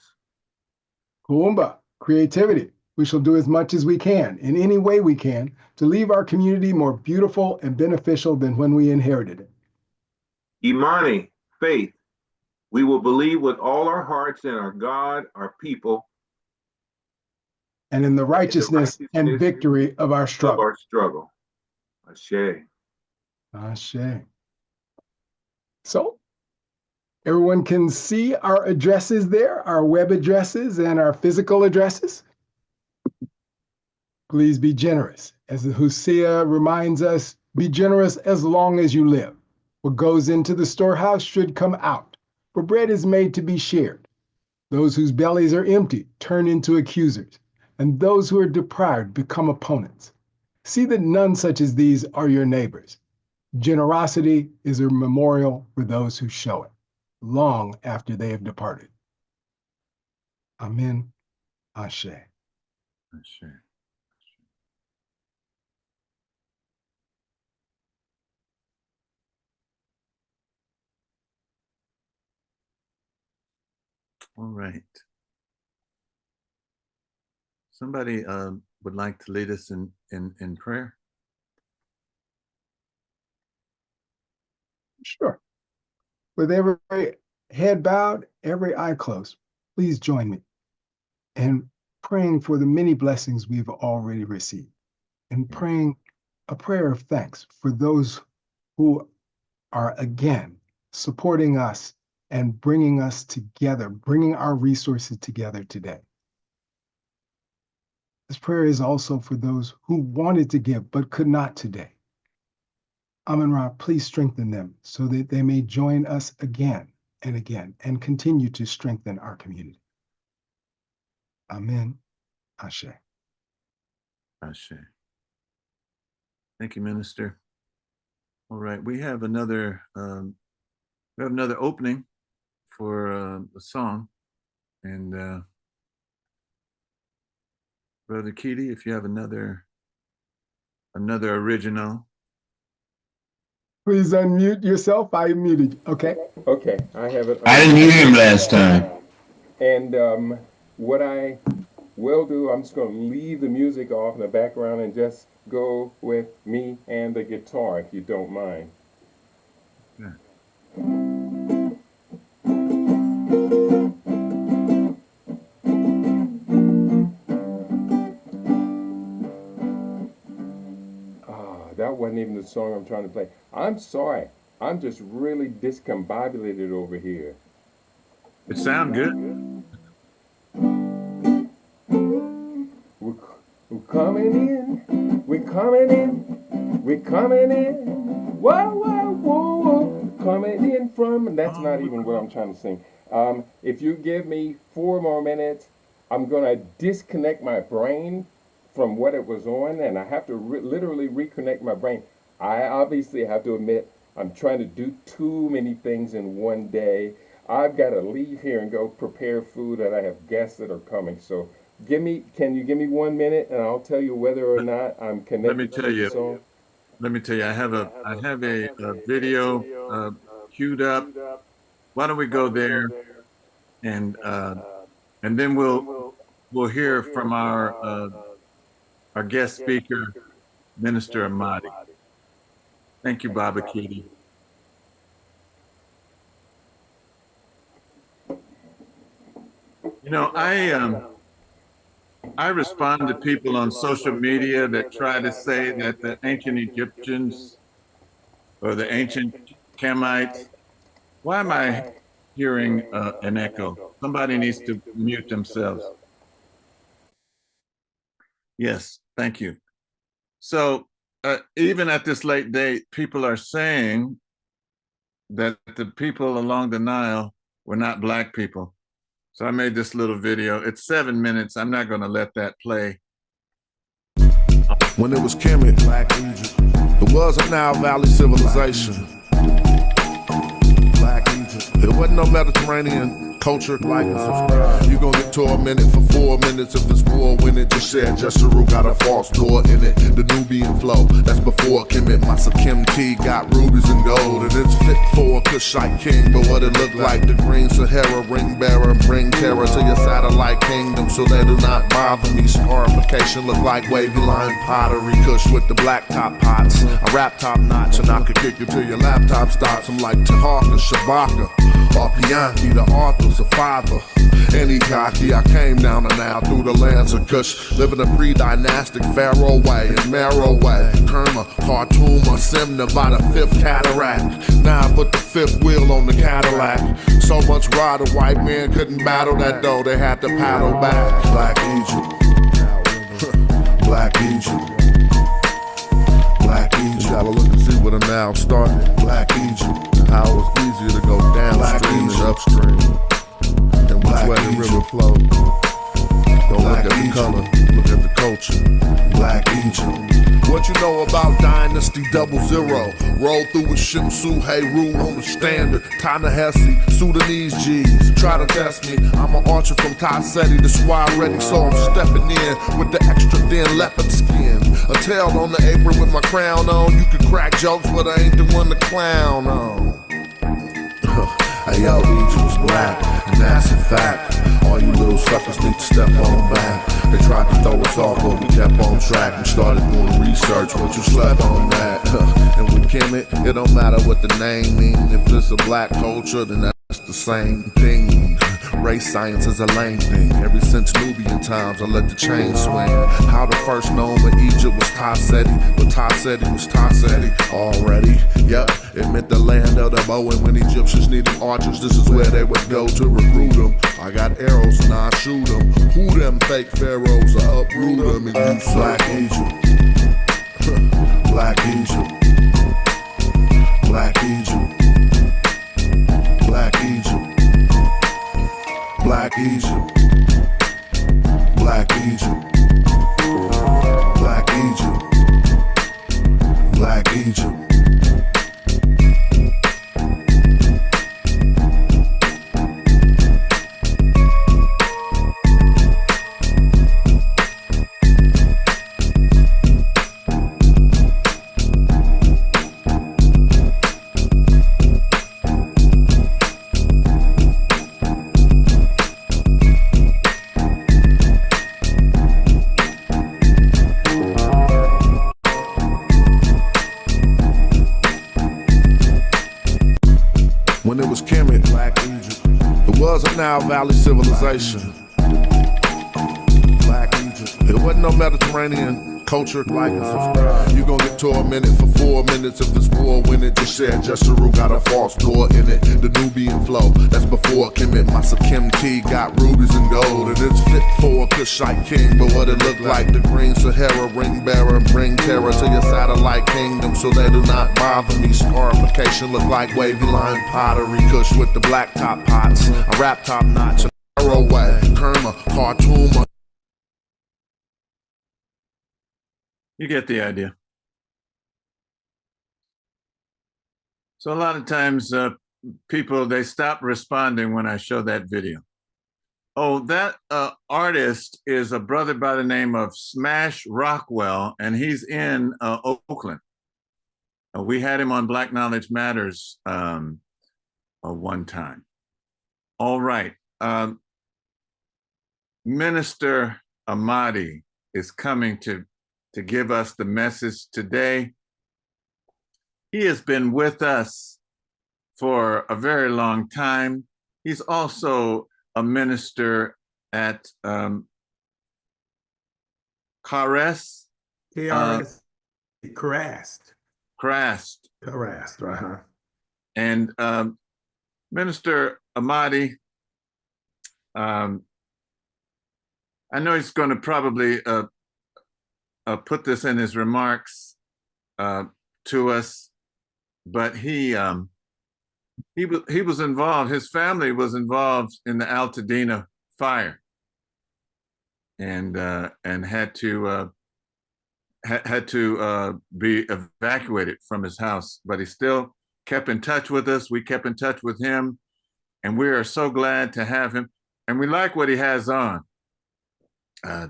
Kuumba, creativity. We shall do as much as we can, in any way we can, to leave our community more beautiful and beneficial than when we inherited it. Imani, faith. We will believe with all our hearts in our God, our people, and in the righteousness and victory of our struggle. Ashe. Ashe. So, everyone can see our addresses there, our web addresses and our physical addresses. Please be generous. As the Hosea reminds us, be generous as long as you live. What goes into the storehouse should come out, for bread is made to be shared. Those whose bellies are empty turn into accusers, and those who are deprived become opponents. See that none such as these are your neighbors. Generosity is a memorial for those who show it, long after they have departed. Amen. Ashe. Ashe. All right. Somebody would like to lead us in prayer? Sure. With every head bowed, every eye closed, please join me in praying for the many blessings we've already received and praying a prayer of thanks for those who are again supporting us and bringing us together, bringing our resources together today. This prayer is also for those who wanted to give but could not today. Amun-Ra, please strengthen them so that they may join us again and again and continue to strengthen our community. Amen. Ashe. Ashe. Thank you, Minister. All right, we have another opening for a song, and Brother Keedy, if you have another original. Please unmute yourself. I muted you. Okay. Okay, I have it. I didn't hear him last time. And what I will do, I'm just going to leave the music off in the background and just go with me and the guitar, if you don't mind. Yeah. That wasn't even the song I'm trying to play. I'm sorry. I'm just really discombobulated over here. It sounds good. We're coming in. We're coming in. We're coming in. Whoa, whoa, whoa, whoa. Coming in from. That's not even what I'm trying to sing. If you give me 4 more minutes, I'm going to disconnect my brain from what it was on, and I have to literally reconnect my brain. I obviously have to admit, I'm trying to do too many things in one day. I've got to leave here and go prepare food, and I have guests that are coming. So can you give me 1 minute, and I'll tell you whether or not I'm connected Let me tell you. Let me tell you, I have a video queued up. Why don't we go there, and then we'll hear from our guest speaker, Minister Maat. Thank you, Baba Kitty. You know, I respond to people on social media that try to say that the ancient Egyptians or the ancient Kemites. Why am I hearing an echo? Somebody needs to mute themselves. Yes, thank you. So even at this late date, people are saying that the people along the Nile were not Black people. So I made this little video. It's 7 minutes. I'm not going to let that play. When it was Kemet, Black Egypt, it was a Nile Valley civilization. Black Egypt, it wasn't no Mediterranean culture. Like and subscribe. You gon' get tormented for 4 minutes if it's war when it just said Jeshurun got a false door in it. The Nubian flow, that's before Kemet. My Kim T got rubies and gold, and it's fit for a Kushite king. But what it look like, the green Sahara ring bearer, bring terror to your satellite kingdom, so they do not bother me. Scarification look like wavy line pottery. Kush with the black top pots, a rap top notch, and I could kick you till your laptop stops. I'm like Tahaka, Shabaka, or Pianki, the author's a father. Any cocky, I came down and out through the lands of Kush, living a pre-dynastic Pharaoh way and Marrow way. Kerma, Khartoum, or Simna by the 5th cataract. Now I put the 5th wheel on the Cadillac. So much ride, a white man couldn't battle that though, they had to paddle back. Black Egypt, Black Egypt, Black Egypt. You gotta look and see where the Nile started. Black Egypt, and how it was easier to go downstream than upstream. And which way the river flowed. Don't look at the color, look at the culture. Black Egypt. What you know about Dynasty 00? Roll through with Shimsu, Heru on the standard. Ta-Nehisi, Sudanese G's. Try to test me, I'm an archer from Taseti. The squad ready, so I'm stepping in with the extra thin leopard skin. A tail on the apron with my crown on. You can crack jokes, but I ain't the one to clown on. Hey yo, Egypt's black, and that's a fact. All you little suckers need to step on back. They tried to throw us off, but we kept on track. We started doing research, but you slept on that. And with Kemet, it don't matter what the name means. If it's a black culture, then that's the same thing. Race science is a lame thing. Ever since Nubian times, I let the chain swing. How the first nome of Egypt was Taseti, but Taseti was Taseti already. Yep, it meant the land of the bow, and when Egyptians needed archers, this is where they would go to recruit them. I got arrows and I shoot them. Who them fake pharaohs? I uproot them and use Black Egypt. Black Egypt. Black Egypt. Black Egypt. Black Egypt. Black Egypt. Black Egypt. Black Egypt. When it was Kemet, Black Egypt, it was a Nile Valley civilization. Black Egypt, it wasn't no Mediterranean culture. Like and subscribe. You gon' get tormented for 4 minutes if it's war when it just said Jeshurun got a false door in it. The Nubian flow, that's before Kemet. My Kim T got rubies and gold, and it's fit for a Kushite king. But what it look like, the green Sahara ring bearer, bring terror to your satellite kingdom, so they do not bother me. Scarification look like wavy line pottery. Kush with the black top pots, a rap top notch, a narrow way. Kerma, Khartoum. You get the idea. So a lot of times people, they stop responding when I show that video. Oh, that artist is a brother by the name of Smash Rockwell, and he's in Oakland. We had him on Black Knowledge Matters one time. All right. Minister Amadi is coming to give us the message today. He has been with us for a very long time. He's also a minister at Cares. KRS, Crast. Crast. Crast, uh-huh. And Minister Amadi, I know he's going to probably put this in his remarks to us, but he was involved. His family was involved in the Altadena fire, and had to be evacuated from his house. But he still kept in touch with us. We kept in touch with him, and we are so glad to have him. And we like what he has on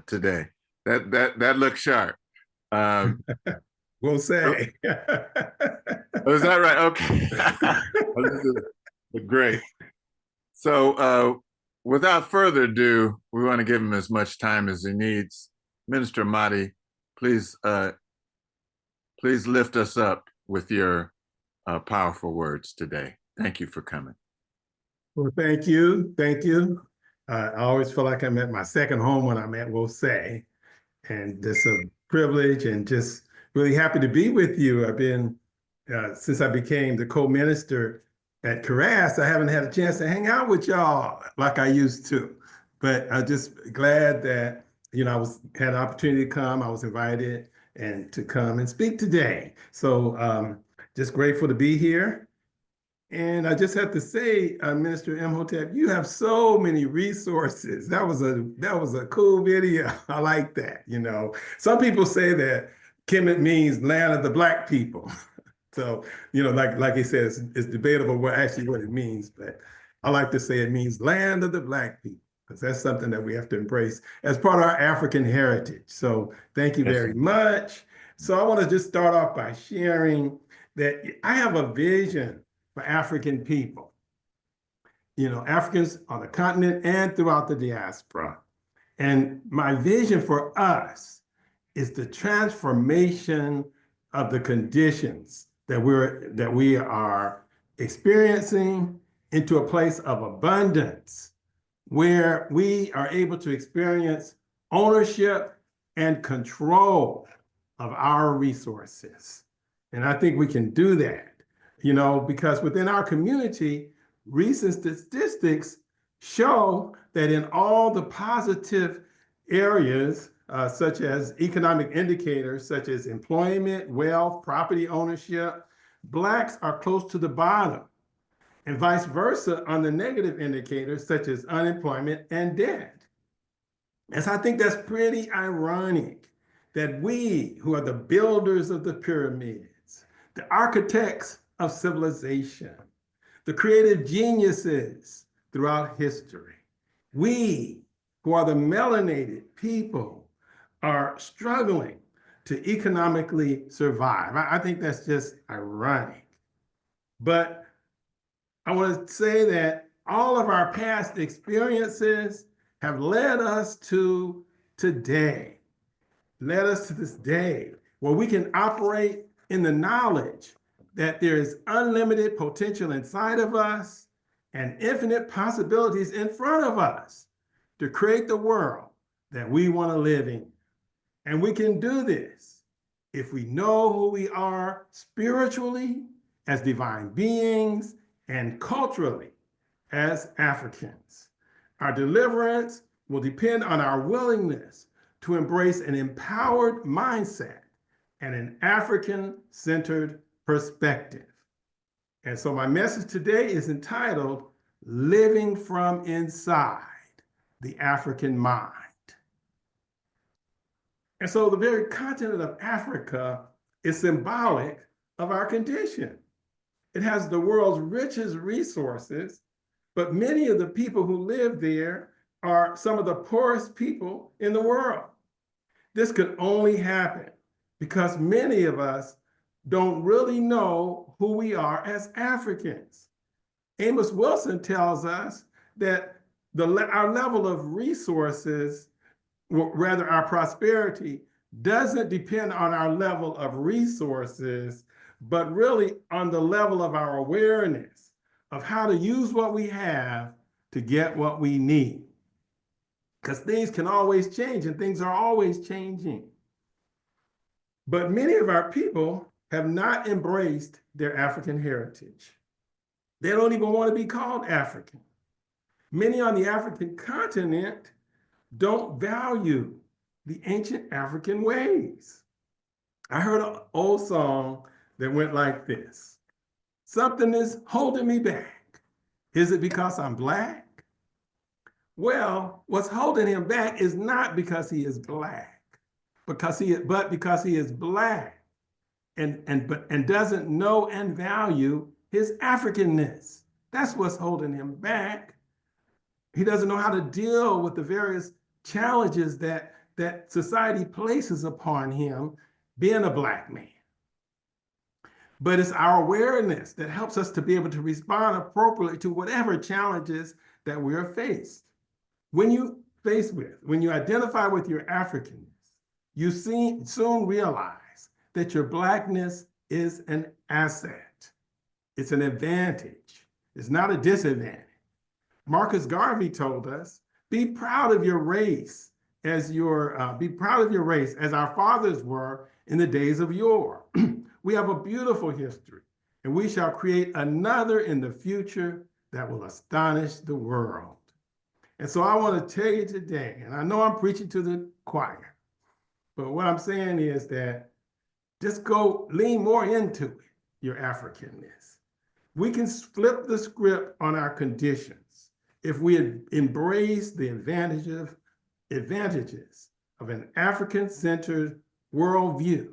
today. That looks sharp. We'll say. Oh, is that right? Okay. Great. So without further ado, we want to give him as much time as he needs. Minister Mahdi, please lift us up with your powerful words today. Thank you for coming. Well, thank you. Thank you. I always feel like I'm at my second home when I'm at Will Say. And it's a privilege and just really happy to be with you. I've been, since I became the co-minister at Caras, I haven't had a chance to hang out with y'all like I used to. But I'm just glad that, you know, had an opportunity to come. I was invited and to come and speak today. So just grateful to be here. And I just have to say, Minister Imhotep, you have so many resources. That was a cool video. I like that. You know, some people say that Kemet means land of the black people. So, you know, like he says, it's debatable what it means. But I like to say it means land of the black people, because that's something that we have to embrace as part of our African heritage. So thank you very much. So I want to just start off by sharing that I have a vision for African people, you know, Africans on the continent and throughout the diaspora. And my vision for us is the transformation of the conditions that we are experiencing into a place of abundance, where we are able to experience ownership and control of our resources. And I think we can do that. You know, because within our community, recent statistics show that in all the positive areas, such as economic indicators, such as employment, wealth, property ownership, Blacks are close to the bottom, and vice versa on the negative indicators, such as unemployment and debt. And so I think that's pretty ironic that we, who are the builders of the pyramids, the architects of civilization, the creative geniuses throughout history, we, who are the melanated people, are struggling to economically survive. I think that's just ironic. But I want to say that all of our past experiences have led us to today, led us to this day where we can operate in the knowledge that there is unlimited potential inside of us and infinite possibilities in front of us to create the world that we want to live in. And we can do this if we know who we are spiritually as divine beings and culturally as Africans. Our deliverance will depend on our willingness to embrace an empowered mindset and an African-centered perspective. And so my message today is entitled, Living from Inside the African Mind. And so the very continent of Africa is symbolic of our condition. It has the world's richest resources, but many of the people who live there are some of the poorest people in the world. This could only happen because many of us don't really know who we are as Africans. Amos Wilson tells us that our level of resources, rather our prosperity, doesn't depend on our level of resources, but really on the level of our awareness of how to use what we have to get what we need. Because things can always change and things are always changing. But many of our people have not embraced their African heritage. They don't even want to be called African. Many on the African continent don't value the ancient African ways. I heard an old song that went like this. Something is holding me back. Is it because I'm Black? Well, what's holding him back is not because he is Black, but because he is Black and doesn't know and value his Africanness. That's what's holding him back. He doesn't know how to deal with the various challenges that society places upon him being a Black man. But it's our awareness that helps us to be able to respond appropriately to whatever challenges that we are faced. When you identify with your Africanness, you soon realize that your Blackness is an asset. It's an advantage. It's not a disadvantage. Marcus Garvey told us, be proud of your race as our fathers were in the days of yore. We have a beautiful history, and we shall create another in the future that will astonish the world. And so I want to tell you today, and I know I'm preaching to the choir, but what I'm saying is that just go lean more into it, your Africanness. We can flip the script on our conditions if we embrace the advantages of an African-centered worldview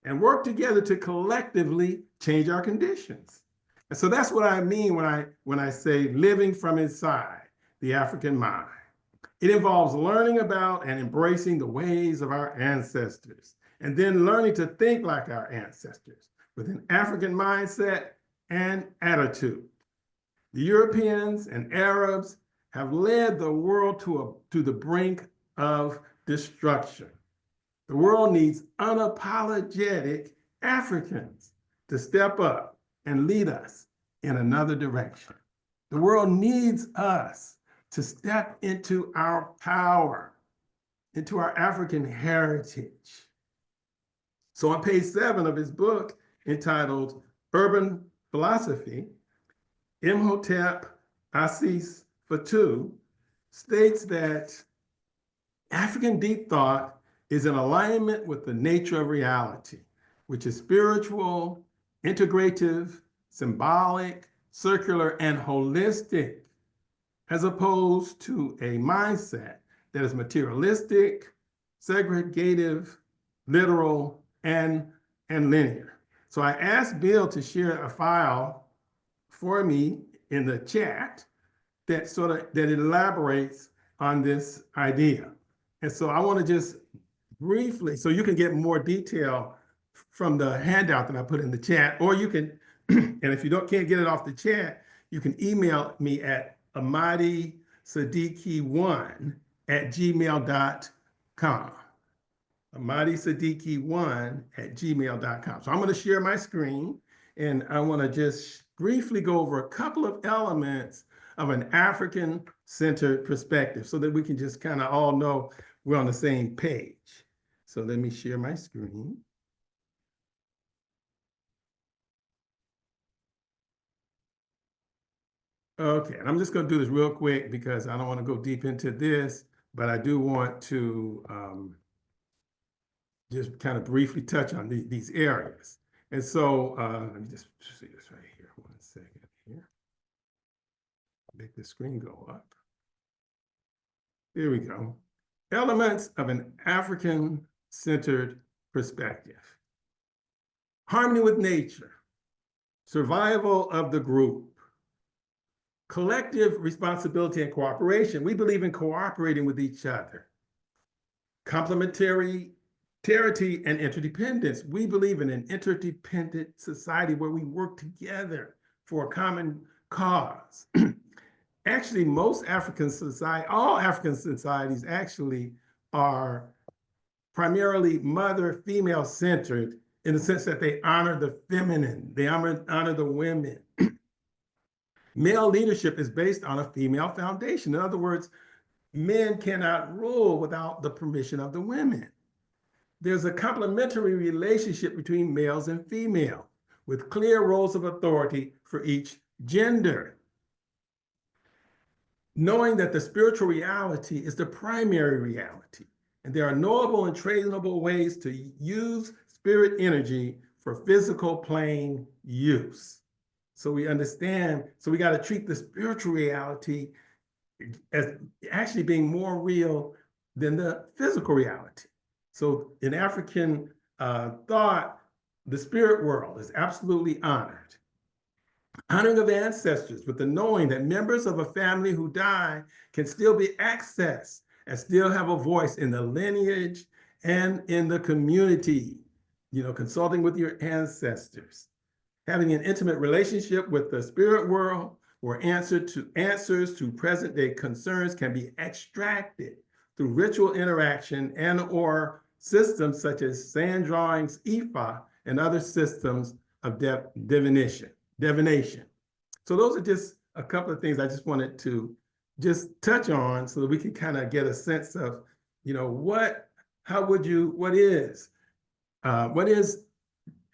and work together to collectively change our conditions. And so that's what I mean when I say living from inside the African mind. It involves learning about and embracing the ways of our ancestors, and then learning to think like our ancestors with an African mindset and attitude. The Europeans and Arabs have led the world to the brink of destruction. The world needs unapologetic Africans to step up and lead us in another direction. The world needs us to step into our power, into our African heritage. So on page 7 of his book entitled Urban Philosophy, Imhotep Assis Fatu states that African deep thought is in alignment with the nature of reality, which is spiritual, integrative, symbolic, circular, and holistic, as opposed to a mindset that is materialistic, segregative, literal, and linear. So I asked Bill to share a file for me in the chat that elaborates on this idea. And so I want to just briefly, so you can get more detail from the handout that I put in the chat, or you can, and if you can't get it off the chat, you can email me at amadisadiki1@gmail.com. amadisadiki1@gmail.com. So I'm going to share my screen, and I want to just briefly go over a couple of elements of an African-centered perspective so that we can just kind of all know we're on the same page. So let me share my screen. Okay, and I'm just going to do this real quick because I don't want to go deep into this, but I do want to just kind of briefly touch on these areas. And so let me just see this right here. 1 second here. Make the screen go up. There we go. Elements of an African-centered perspective. Harmony with nature, survival of the group, collective responsibility and cooperation. We believe in cooperating with each other. Complementarity and interdependence. We believe in an interdependent society where we work together for a common cause. Actually, all African societies actually are primarily female-centered in the sense that they honor the feminine, they honor the women. Male leadership is based on a female foundation. In other words, men cannot rule without the permission of the women. There's a complementary relationship between males and female, with clear roles of authority for each gender. Knowing that the spiritual reality is the primary reality, and there are knowable and traceable ways to use spirit energy for physical plane use. So we understand, so we got to treat the spiritual reality as actually being more real than the physical reality. So in African thought, the spirit world is absolutely honored. Honoring of ancestors with the knowing that members of a family who die can still be accessed and still have a voice in the lineage and in the community, consulting with your ancestors. Having an intimate relationship with the spirit world where answers to present day concerns can be extracted through ritual interaction and or systems such as sand drawings, Ifa, and other systems of divination. So those are just a couple of things I just wanted to just touch on so that we can kind of get a sense of, what is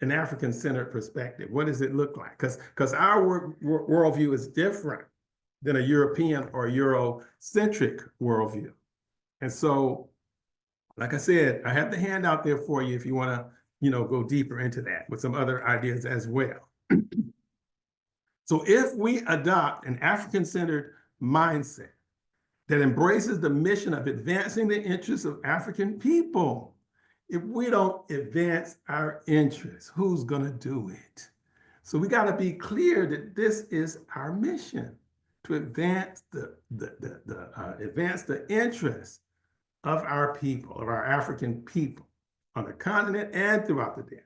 an African-centered perspective? What does it look like? Because our worldview is different than a European or Eurocentric worldview. And so, like I said, I have the handout there for you if you want to, go deeper into that with some other ideas as well. So if we adopt an African-centered mindset that embraces the mission of advancing the interests of African people, if we don't advance our interests, who's going to do it? So we got to be clear that this is our mission, to advance advance the interests of our people, of our African people on the continent and throughout the diaspora.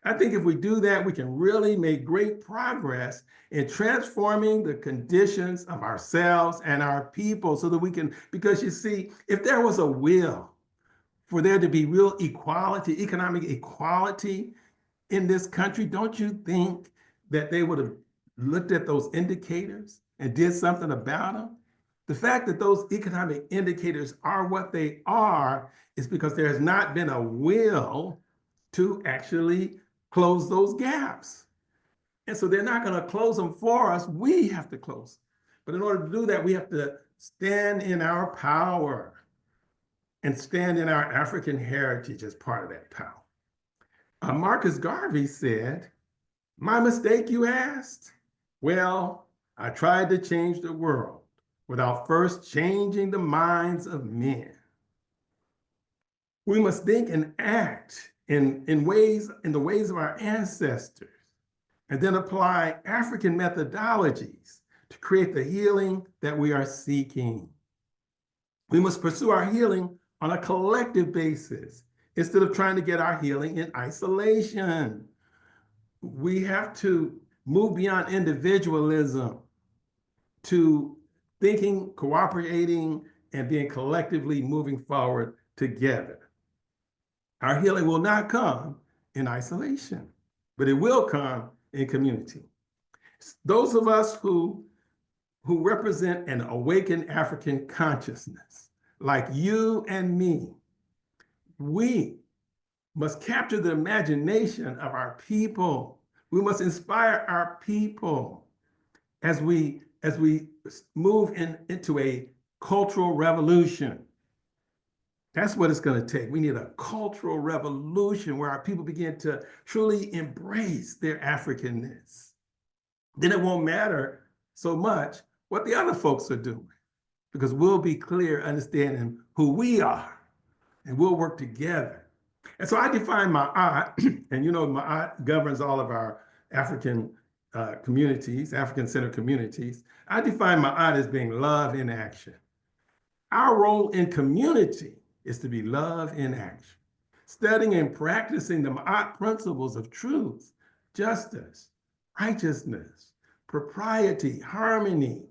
I think if we do that, we can really make great progress in transforming the conditions of ourselves and our people so that we can, because you see, if there was a will for there to be real equality, economic equality in this country, don't you think that they would have looked at those indicators and did something about them? The fact that those economic indicators are what they are is because there has not been a will to actually close those gaps. And so they're not going to close them for us. We have to close. But in order to do that, we have to stand in our power and stand in our African heritage as part of that power. Marcus Garvey said, "My mistake, you asked? Well, I tried to change the world without first changing the minds of men." We must think and act in the ways of our ancestors, and then apply African methodologies to create the healing that we are seeking. We must pursue our healing on a collective basis instead of trying to get our healing in isolation. We have to move beyond individualism to thinking, cooperating, and being collectively moving forward together. Our healing will not come in isolation, but it will come in community. Those of us who represent an awakened African consciousness, like you and me, we must capture the imagination of our people. We must inspire our people as we move into a cultural revolution. That's what it's going to take. We need a cultural revolution where our people begin to truly embrace their Africanness. Then it won't matter so much what the other folks are doing, because we'll be clear understanding who we are, and we'll work together. And so I define Maat, and Maat governs all of our African communities, African-centered communities. I define Maat as being love in action. Our role in community is to be love in action, studying and practicing the Maat principles of truth, justice, righteousness, propriety, harmony,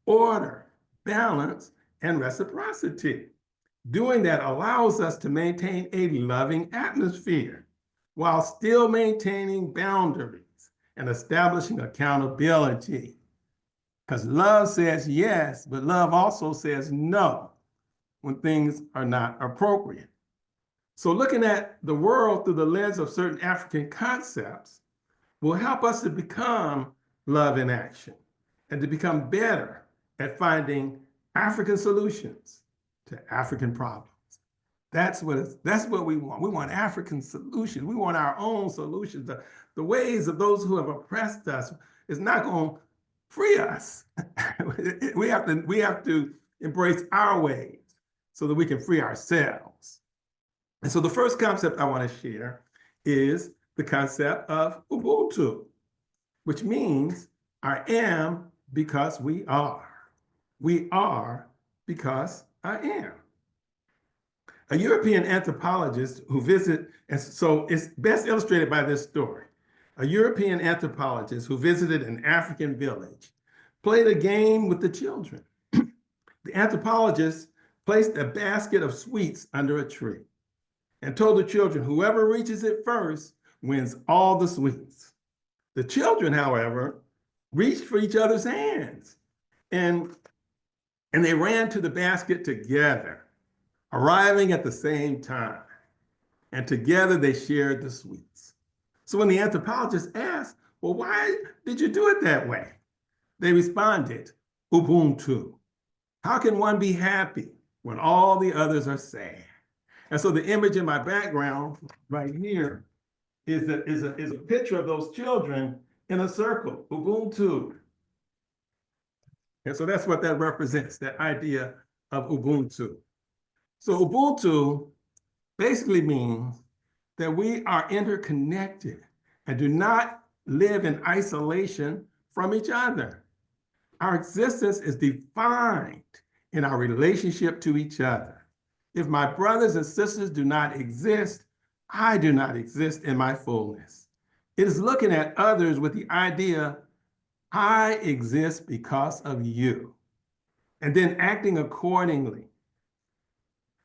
order, balance, and reciprocity. Doing that allows us to maintain a loving atmosphere while still maintaining boundaries and establishing accountability. Because love says yes, but love also says no when things are not appropriate. So looking at the world through the lens of certain African concepts will help us to become love in action and to become better at finding African solutions to African problems. That's what we want. We want African solutions. We want our own solutions. The ways of those who have oppressed us is not going to free us. we have to embrace our ways so that we can free ourselves. And so the first concept I want to share is the concept of Ubuntu, which means I am because we are. We are because I am. A European anthropologist who visited, and so it's best illustrated by this story. A European anthropologist who visited an African village played a game with the children. The anthropologist placed a basket of sweets under a tree and told the children, whoever reaches it first wins all the sweets. The children, however, reached for each other's hands and they ran to the basket together, arriving at the same time. And together they shared the sweets. So when the anthropologist asked, well, why did you do it that way? They responded, Ubuntu. How can one be happy when all the others are sad? And so the image in my background right here is a picture of those children in a circle, Ubuntu. And so that's what that represents, that idea of Ubuntu. So Ubuntu basically means that we are interconnected and do not live in isolation from each other. Our existence is defined in our relationship to each other. If my brothers and sisters do not exist, I do not exist in my fullness. It is looking at others with the idea, I exist because of you, and then acting accordingly.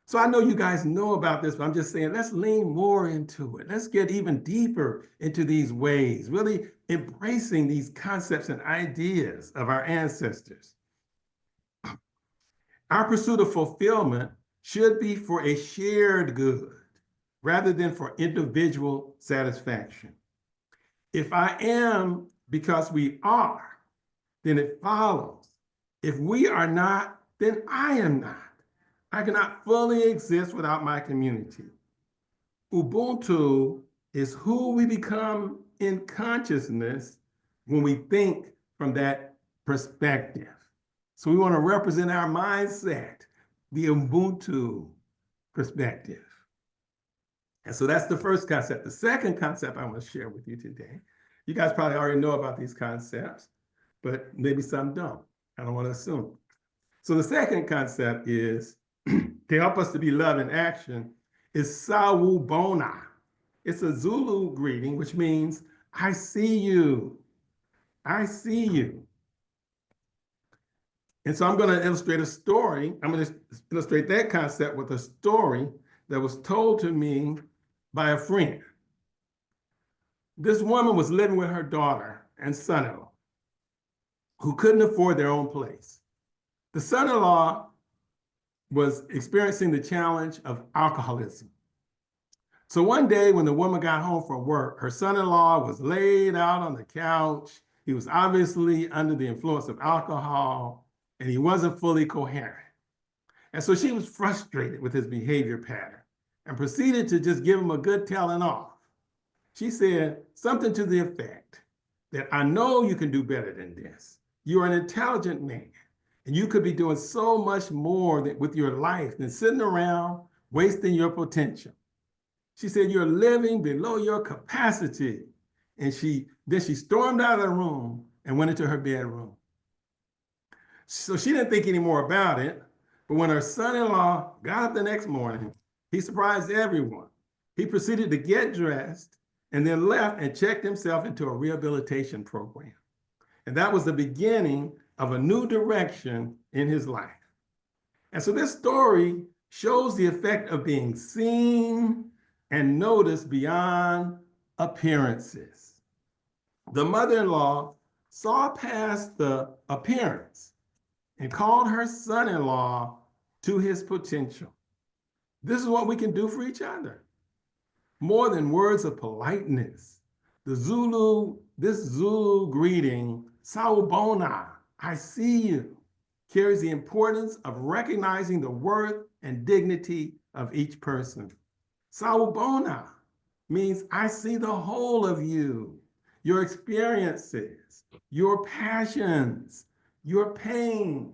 So I know you guys know about this, but I'm just saying, let's lean more into it. Let's get even deeper into these ways, really embracing these concepts and ideas of our ancestors. Our pursuit of fulfillment should be for a shared good rather than for individual satisfaction. If I am because we are, then it follows. If we are not, then I am not. I cannot fully exist without my community. Ubuntu is who we become in consciousness when we think from that perspective. So we want to represent our mindset, the Ubuntu perspective. And so that's the first concept. The second concept I want to share with you today, you guys probably already know about these concepts, but maybe some don't. I don't want to assume. So the second concept is, to help us to be love in action, is Sawubona. It's a Zulu greeting, which means, I see you. I see you. And so I'm going to illustrate a story. I'm going to illustrate that concept with a story that was told to me by a friend. This woman was living with her daughter and son-in-law who couldn't afford their own place. The son-in-law was experiencing the challenge of alcoholism. So one day when the woman got home from work, her son-in-law was laid out on the couch. He was obviously under the influence of alcohol, and he wasn't fully coherent. And so she was frustrated with his behavior pattern and proceeded to just give him a good telling off. She said something to the effect that, I know you can do better than this. You're an intelligent man, and you could be doing so much more with your life than sitting around wasting your potential. She said, you're living below your capacity. And then she stormed out of the room and went into her bedroom. So she didn't think any more about it. But when her son-in-law got up the next morning, he surprised everyone. He proceeded to get dressed and then left and checked himself into a rehabilitation program. And that was the beginning of a new direction in his life. And so this story shows the effect of being seen, and notice beyond appearances. The mother-in-law saw past the appearance and called her son-in-law to his potential. This is what we can do for each other. More than words of politeness. This Zulu greeting, Sawubona, I see you, carries the importance of recognizing the worth and dignity of each person. Sawubona means I see the whole of you, your experiences, your passions, your pain,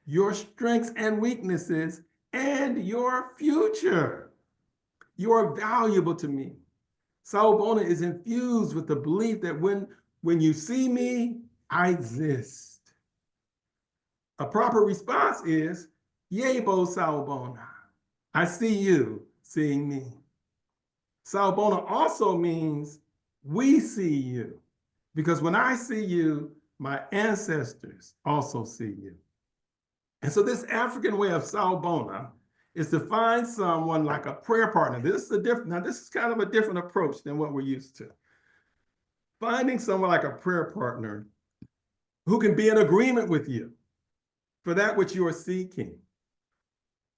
your strengths and weaknesses, and your future. You are valuable to me. Sawubona is infused with the belief that when you see me, I exist. A proper response is, Yebo Sawubona. I see you seeing me. Sawubona also means we see you, because when I see you, my ancestors also see you. And so this African way of Sawubona is to find someone like a prayer partner. This is kind of a different approach than what we're used to. Finding someone like a prayer partner who can be in agreement with you for that which you are seeking.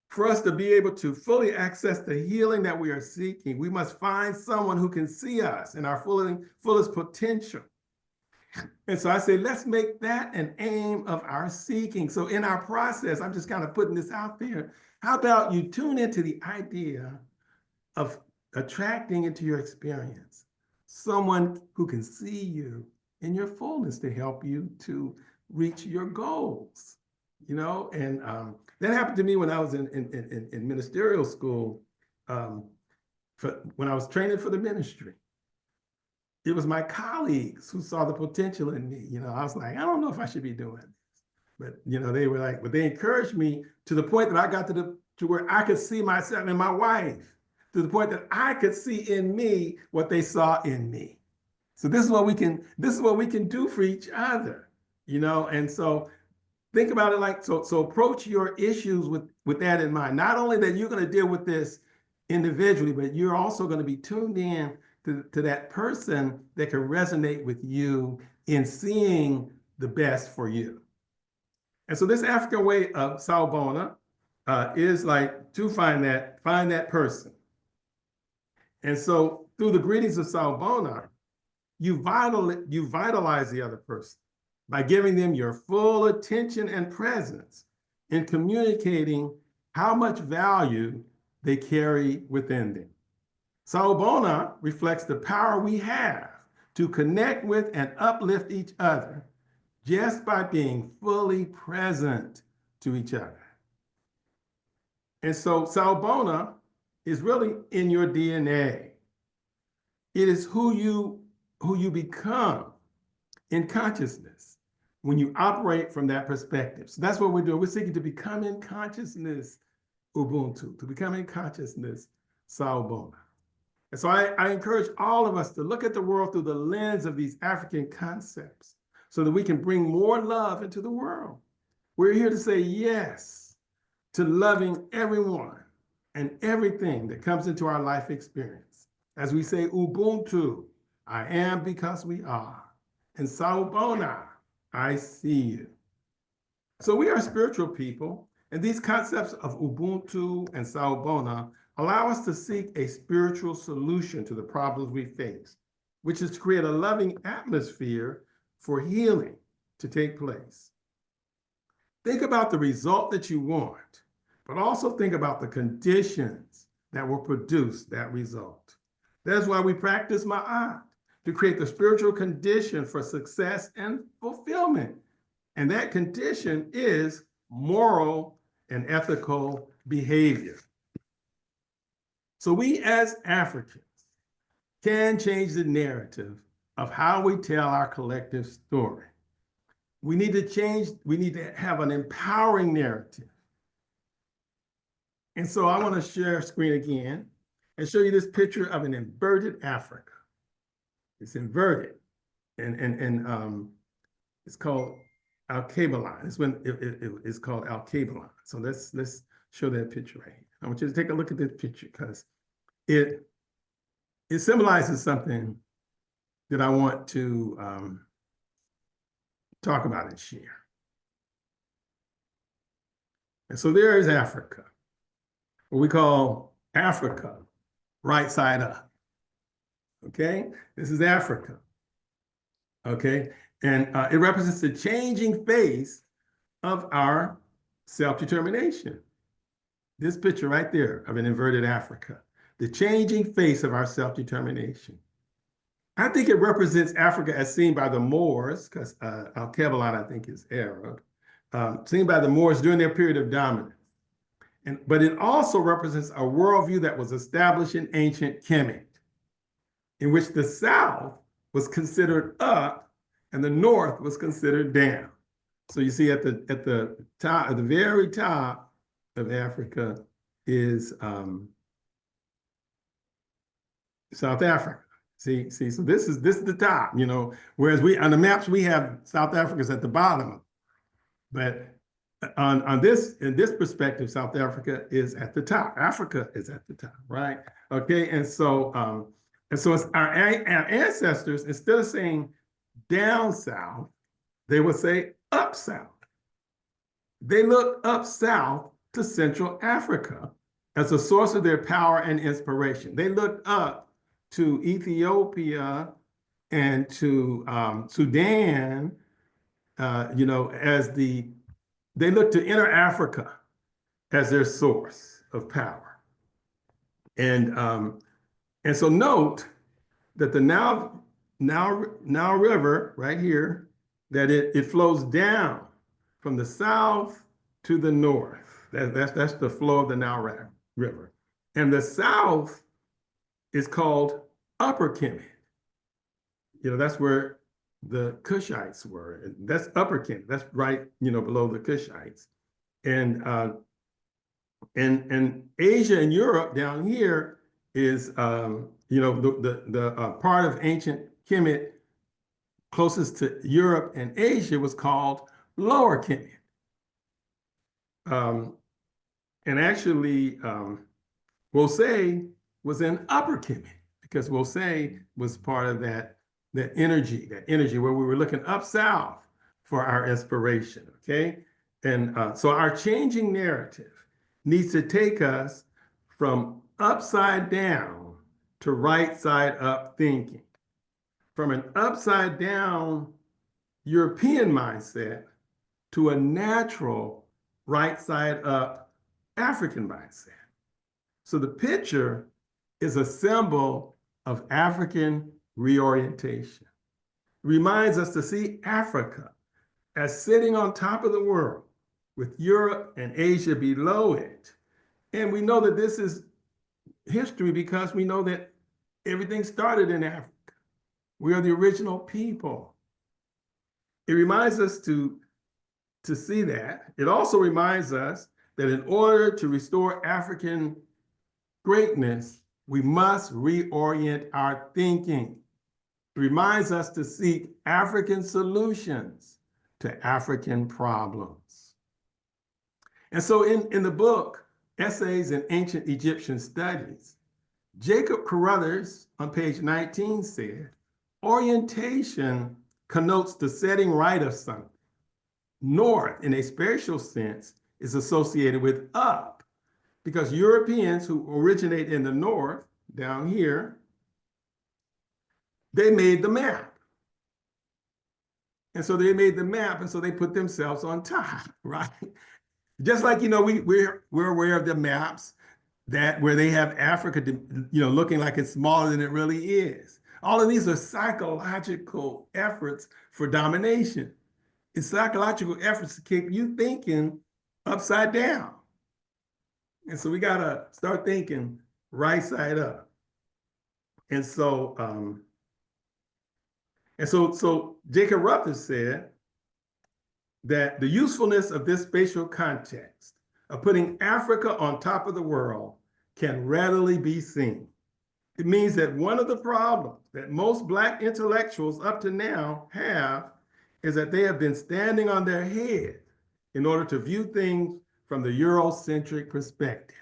For us to be able to fully access the healing that we are seeking, we must find someone who can see us in our fullest potential. And so I say, let's make that an aim of our seeking. So in our process, I'm just kind of putting this out there. How about you tune into the idea of attracting into your experience someone who can see you in your fullness to help you to reach your goals, you know? And that happened to me when I was in ministerial school, when I was training for the ministry. It was my colleagues who saw the potential in me. You know, I was like, I don't know if I should be doing this. But, you know, they were like, but they encouraged me to the point that I got to where I could see myself and my wife, to the point that I could see in me what they saw in me. So this is what we can do for each other, you know? And so think about it like, so approach your issues with that in mind. Not only that you're going to deal with this individually, but you're also going to be tuned in to that person that can resonate with you in seeing the best for you. And so this African way of Sawubona is like to find that person. And so through the greetings of Sawubona, you vitalize the other person by giving them your full attention and presence in communicating how much value they carry within them. Sawubona reflects the power we have to connect with and uplift each other just by being fully present to each other. And so Sawubona is really in your DNA. It is who you become in consciousness when you operate from that perspective. So that's what we're doing. We're seeking to become in consciousness Ubuntu, to become in consciousness Sawubona. And so I encourage all of us to look at the world through the lens of these African concepts so that we can bring more love into the world. We're here to say yes to loving everyone and everything that comes into our life experience. As we say, Ubuntu, I am because we are. And Sawubona, I see you. So we are spiritual people, and these concepts of Ubuntu and Sawubona allow us to seek a spiritual solution to the problems we face, which is to create a loving atmosphere for healing to take place. Think about the result that you want, but also think about the conditions that will produce that result. That's why we practice Maat, to create the spiritual condition for success and fulfillment. And that condition is moral and ethical behavior. So we as Africans can change the narrative of how we tell our collective story. We need to have an empowering narrative. And so I want to share screen again and show you this picture of an inverted Africa. It's inverted, and it's called Alkebulan. It's called Alkebulan. So let's show that picture right here. I want you to take a look at this picture because it it symbolizes something that I want to talk about and share. And so there is Africa, what we call Africa, right side up. Okay, this is Africa. Okay, and it represents the changing face of our self-determination. This picture right there of an inverted Africa, the changing face of our self-determination. I think it represents Africa as seen by the Moors, because Al-Kebalan, I think, is Arab, seen by the Moors during their period of dominance. But it also represents a worldview that was established in ancient Kemet, in which the South was considered up and the North was considered down. So you see at the top, at the very top of Africa is South Africa. See, so this is the top, you know, whereas we on the maps we have South Africa's at the bottom. But on this, in this perspective, South Africa is at the top. Africa is at the top, right? Okay, and so it's our ancestors, instead of saying down south, they would say up south. They looked up south to Central Africa as a source of their power and inspiration. They looked up to Ethiopia and to Sudan, you know, they looked to Inner Africa as their source of power. And so note that the Nile River right here, that it flows down from the south to the north. That's the flow of the Nile River. And the south is called Upper Kemet. You know, that's where the Cushites were. And that's Upper Kemet. That's right, you know, below the Cushites. And Asia and Europe down here is, you know, the part of ancient Kemet closest to Europe and Asia was called Lower Kemet. And actually, Wosei was in Upper Kemet because Wosei was part of that energy where we were looking up south for our inspiration, okay? And so our changing narrative needs to take us from upside down to right side up thinking, from an upside down European mindset to a natural right side up African mindset. So the picture is a symbol of African reorientation. It reminds us to see Africa as sitting on top of the world with Europe and Asia below it. And we know that this is history because we know that everything started in Africa. We are the original people. It reminds us to see that. It also reminds us that in order to restore African greatness, we must reorient our thinking. It reminds us to seek African solutions to African problems. And so in the book, Essays in Ancient Egyptian Studies, Jacob Carruthers on page 19 said, orientation connotes the setting right of something. North, in a spiritual sense, is associated with up, because Europeans who originate in the north, down here, they made the map. And so they made the map, and so they put themselves on top, right? Just like, you know, we're aware of the maps that where they have Africa, you know, looking like it's smaller than it really is. All of these are psychological efforts for domination. It's psychological efforts to keep you thinking upside down. And so we gotta start thinking right side up. And so, so Jacob Carruthers said that the usefulness of this spatial context of putting Africa on top of the world can readily be seen. It means that one of the problems that most Black intellectuals up to now have is that they have been standing on their head in order to view things from the Eurocentric perspective.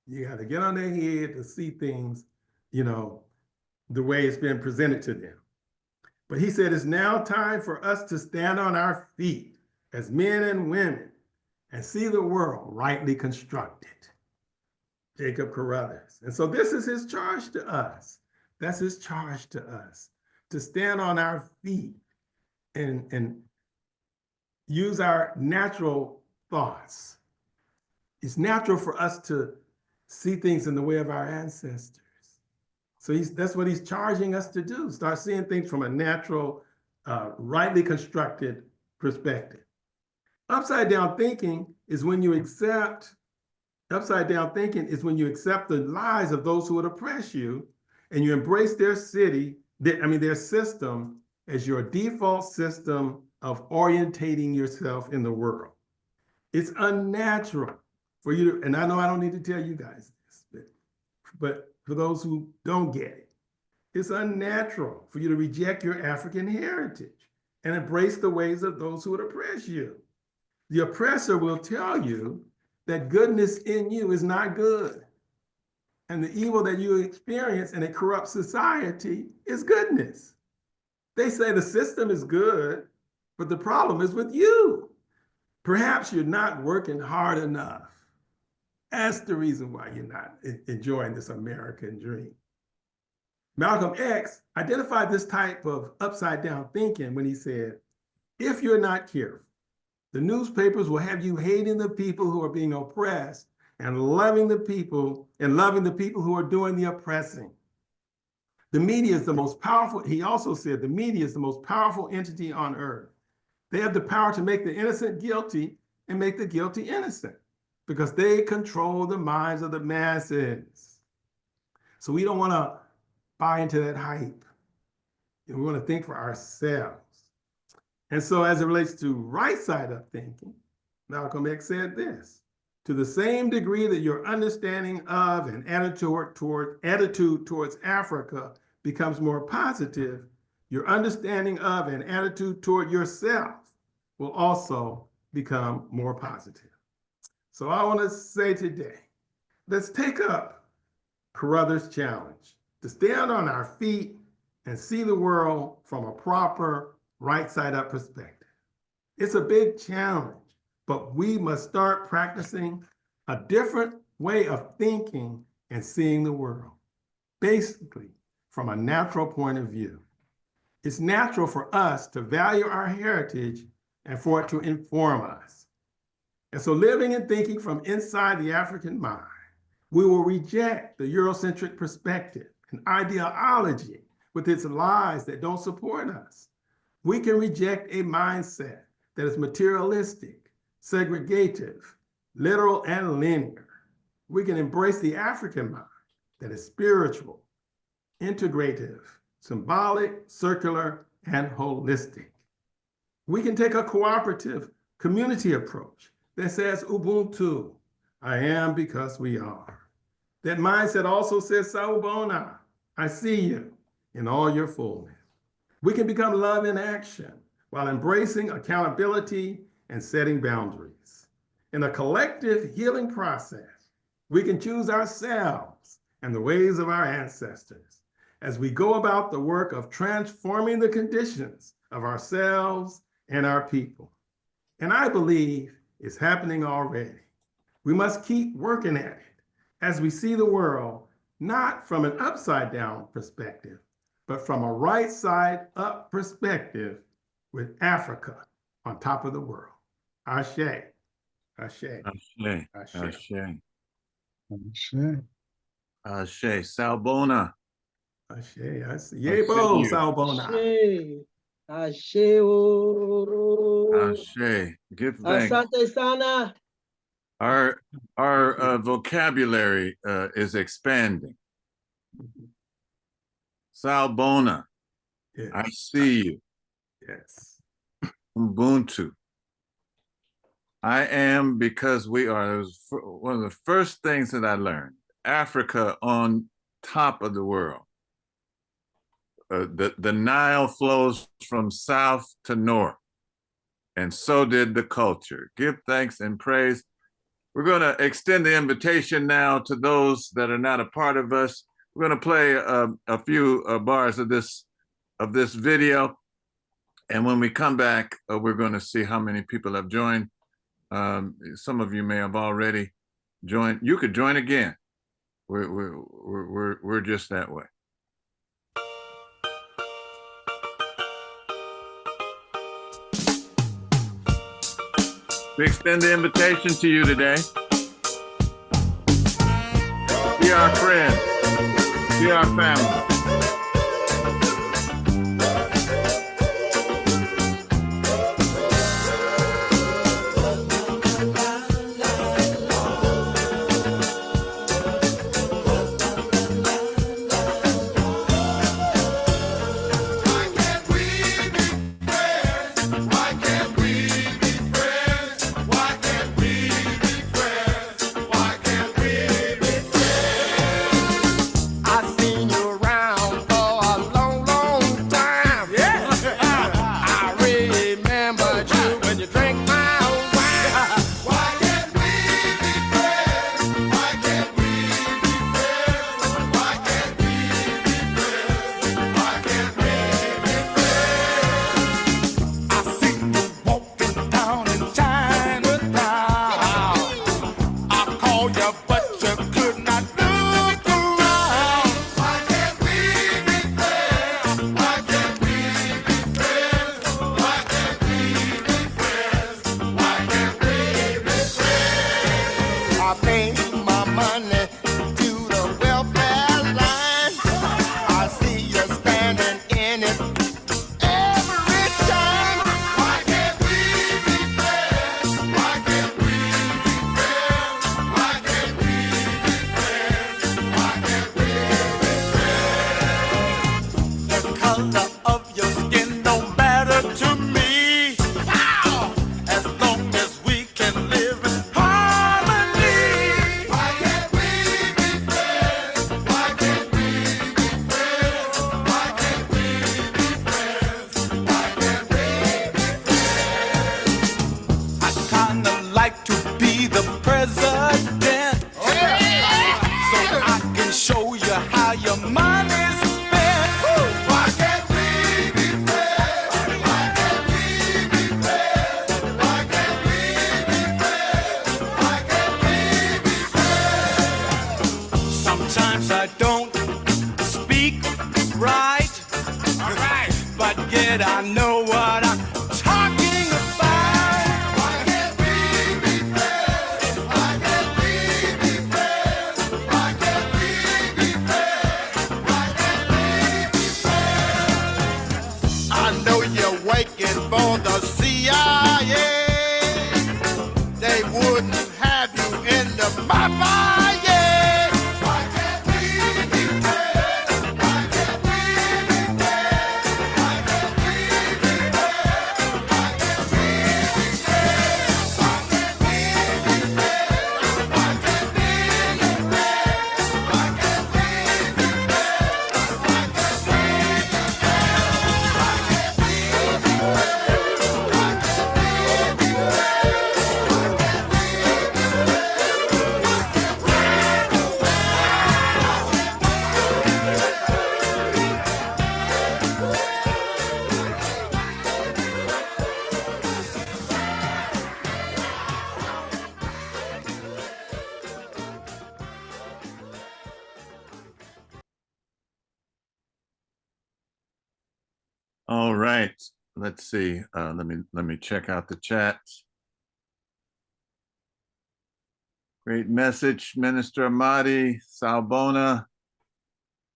You got to get on their head to see things, you know, the way it's been presented to them. But he said, it's now time for us to stand on our feet as men and women and see the world rightly constructed. Jacob Carruthers. And so this is his charge to us. That's his charge to us, to stand on our feet and use our natural thoughts. It's natural for us to see things in the way of our ancestors. So that's what he's charging us to do, start seeing things from a natural, rightly constructed perspective. Upside down thinking is when you accept the lies of those who would oppress you, and you embrace their system as your default system of orientating yourself in the world. It's unnatural for you to, and I know I don't need to tell you guys this, but for those who don't get it, it's unnatural for you to reject your African heritage and embrace the ways of those who would oppress you. The oppressor will tell you that goodness in you is not good. And the evil that you experience in a corrupt society is goodness. They say the system is good, but the problem is with you. Perhaps you're not working hard enough. That's the reason why you're not enjoying this American dream. Malcolm X identified this type of upside down thinking when he said, if you're not careful, the newspapers will have you hating the people who are being oppressed and loving the people who are doing the oppressing. The media is the most powerful, he also said, the media is the most powerful entity on earth. They have the power to make the innocent guilty and make the guilty innocent because they control the minds of the masses. So we don't want to buy into that hype. And we want to think for ourselves. And so as it relates to right side up thinking, Malcolm X said this, to the same degree that your understanding of and attitude towards Africa becomes more positive, your understanding of and attitude toward yourself will also become more positive. So I want to say today, let's take up Carruthers' challenge to stand on our feet and see the world from a proper right side up perspective. It's a big challenge, but we must start practicing a different way of thinking and seeing the world, basically from a natural point of view. It's natural for us to value our heritage and for it to inform us. And so living and thinking from inside the African mind, we will reject the Eurocentric perspective and ideology with its lies that don't support us. We can reject a mindset that is materialistic, segregative, literal, and linear. We can embrace the African mind that is spiritual, integrative, symbolic, circular, and holistic. We can take a cooperative community approach that says Ubuntu, I am because we are. That mindset also says Sawubona, I see you in all your fullness. We can become love in action while embracing accountability and setting boundaries. In a collective healing process, we can choose ourselves and the ways of our ancestors as we go about the work of transforming the conditions of ourselves and our people. And I believe it's happening already. We must keep working at it as we see the world not from an upside down perspective, but from a right side up perspective with Africa on top of the world. Ashe, Ashe, Ashe, Ashe. Ashe, Ashe. Ashe, Sawubona. Ashe, I see. I Yebo, see you. Sawubona. Ashe, Ashe, give thanks. asante sana. Our vocabulary is expanding. Sawubona, Yes. I see you. Yes. Ubuntu. I am because we are. It was one of the first things that I learned. Africa on top of the world. The Nile flows from south to north, and so did the culture. Give thanks and praise. We're going to extend the invitation now to those that are not a part of us. We're going to play a few bars of this video, and when we come back, we're going to see how many people have joined. Some of you may have already joined. You could join again. We're just that way. We extend the invitation to you today. Be our friends. Be our family. All right, let's see. Let me check out the chat. Great message, Minister Amadi, Salbona.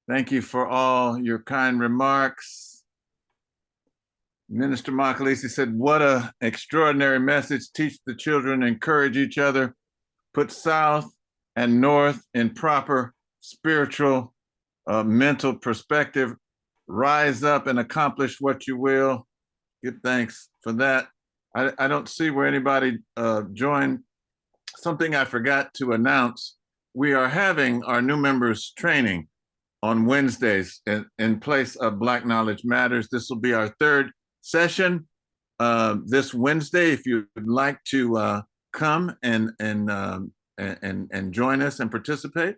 Thank you for all your kind remarks. Minister Makalisi said, what an extraordinary message. Teach the children, encourage each other, put South and North in proper spiritual, mental perspective. Rise up and accomplish what you will. Give thanks for that. I don't see where anybody joined. Something I forgot to announce. We are having our new members training on Wednesdays in place of Black Knowledge Matters. This will be our third session this Wednesday. If you'd like to come and join us and participate,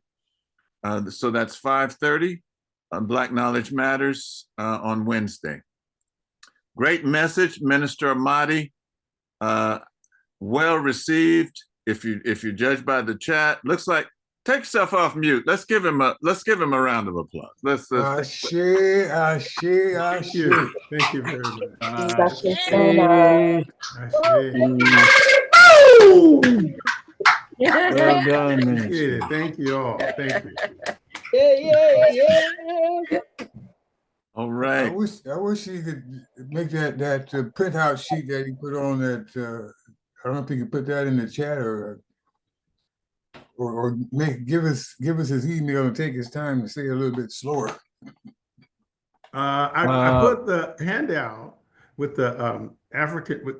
So that's 5:30 on Black Knowledge Matters on Wednesday. Great message, Minister Amati. Well received. If you judge by the chat, looks like take yourself off mute. Let's give him a round of applause. Let's Ashe. Thank you. Thank you very much. Well done, Appreciate Minister. it. Thank you all. Thank you. All I right. wish he could make that printout sheet that he put on that. I don't know if he could put that in the chat or give us his email and take his time to say it a little bit slower. I put the handout with the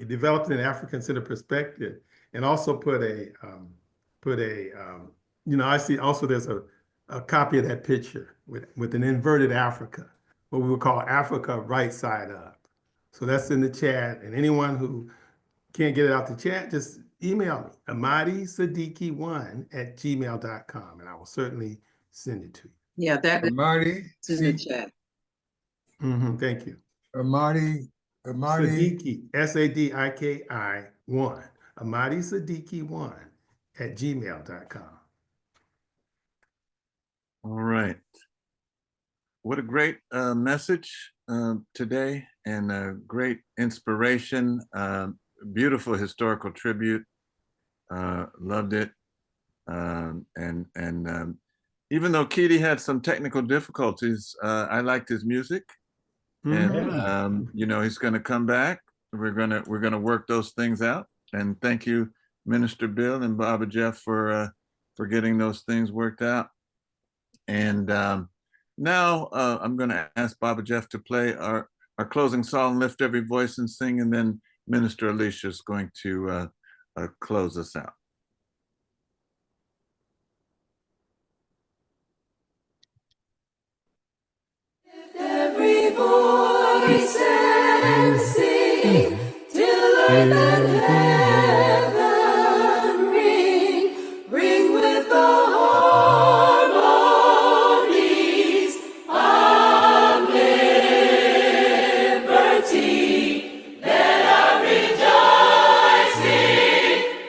developed in African Center perspective, and also put a I see also there's a copy of that picture with an inverted Africa, what we would call Africa right side up. So that's in the chat, and anyone who can't get it out the chat, just email me, amadisadiki1@gmail.com, and I will certainly send it to you. Yeah, that Amadi, is in the chat. Thank you. Amadi, Sadiki, SADIKI1, amadisadiki1@gmail.com. All right. What a great message today, and a great inspiration. Beautiful historical tribute. Loved it. Even though Keedy had some technical difficulties, I liked his music. And he's going to come back. We're gonna work those things out. And thank you, Minister Bill and Baba Jeff, for getting those things worked out. And now I'm going to ask Baba Jeff to play our closing song, "Lift Every Voice and Sing," and then Minister Alicia is going to close us out. Every voice and sing till earth and heaven ring with the harmonies of liberty. Let our rejoicing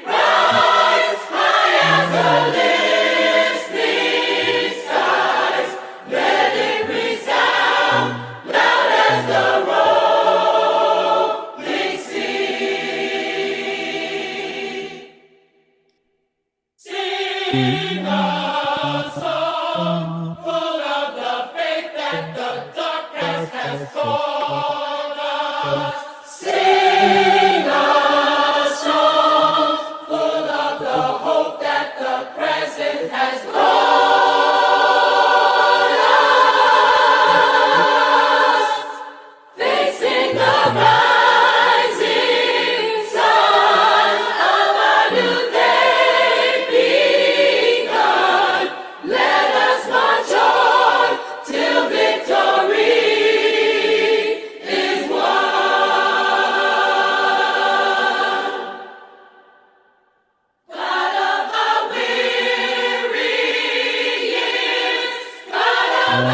rise high as the listening skies. Let it resound loud as the rolling sea. Sing a song full of the faith that the dark past has taught us. Sing a song full of the hope that the present has brought us. Facing the rising sun of a new day begun. Let us march on till victory is won. God of the weary years, God of the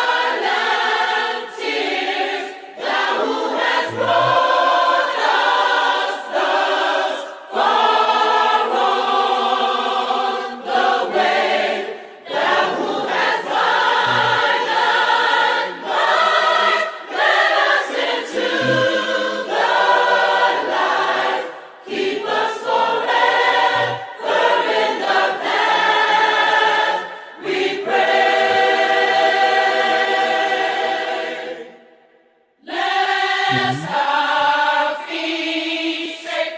silent tears, thou who hast brought us thus far on the way, thou who hast light and might, let us into the light. Keep us forever in the path we pray. Lest our feet stray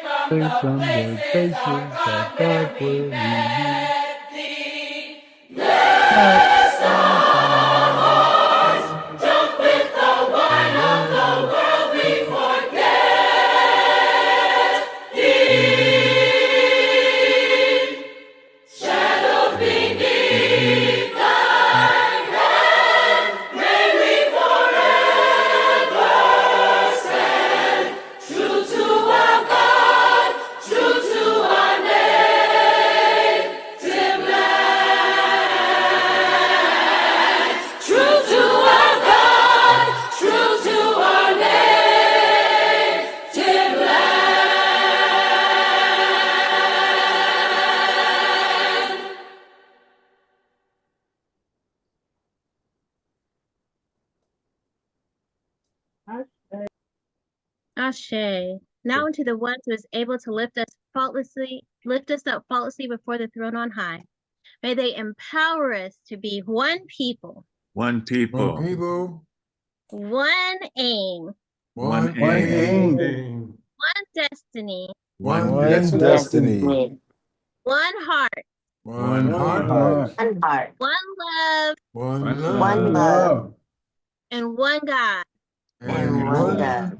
from the places of God where we met thee. Lest our hearts, drunk with the wine of the world, we forget thee. Shadowed beneath thy hand, may we forever stand, true to our God, true to our native land. Ashe. Now unto the one who is able to lift us up faultlessly before the throne on high. May they empower us to be one people, One people. One people. one aim, One aim. aim. one destiny, One destiny. one heart, One heart. One heart. one love, One One love. love. and one God. And one God.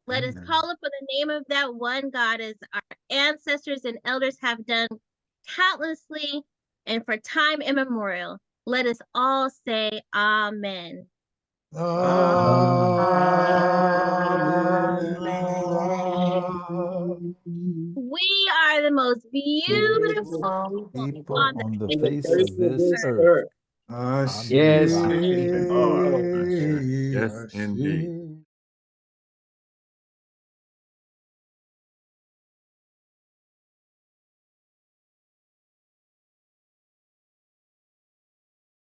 Let us call upon the name of that one God as our ancestors and elders have done countlessly and for time immemorial. Let us all say Amen. We are the most beautiful People on on the the face of this earth. Ashe. Yes, Ashe. indeed.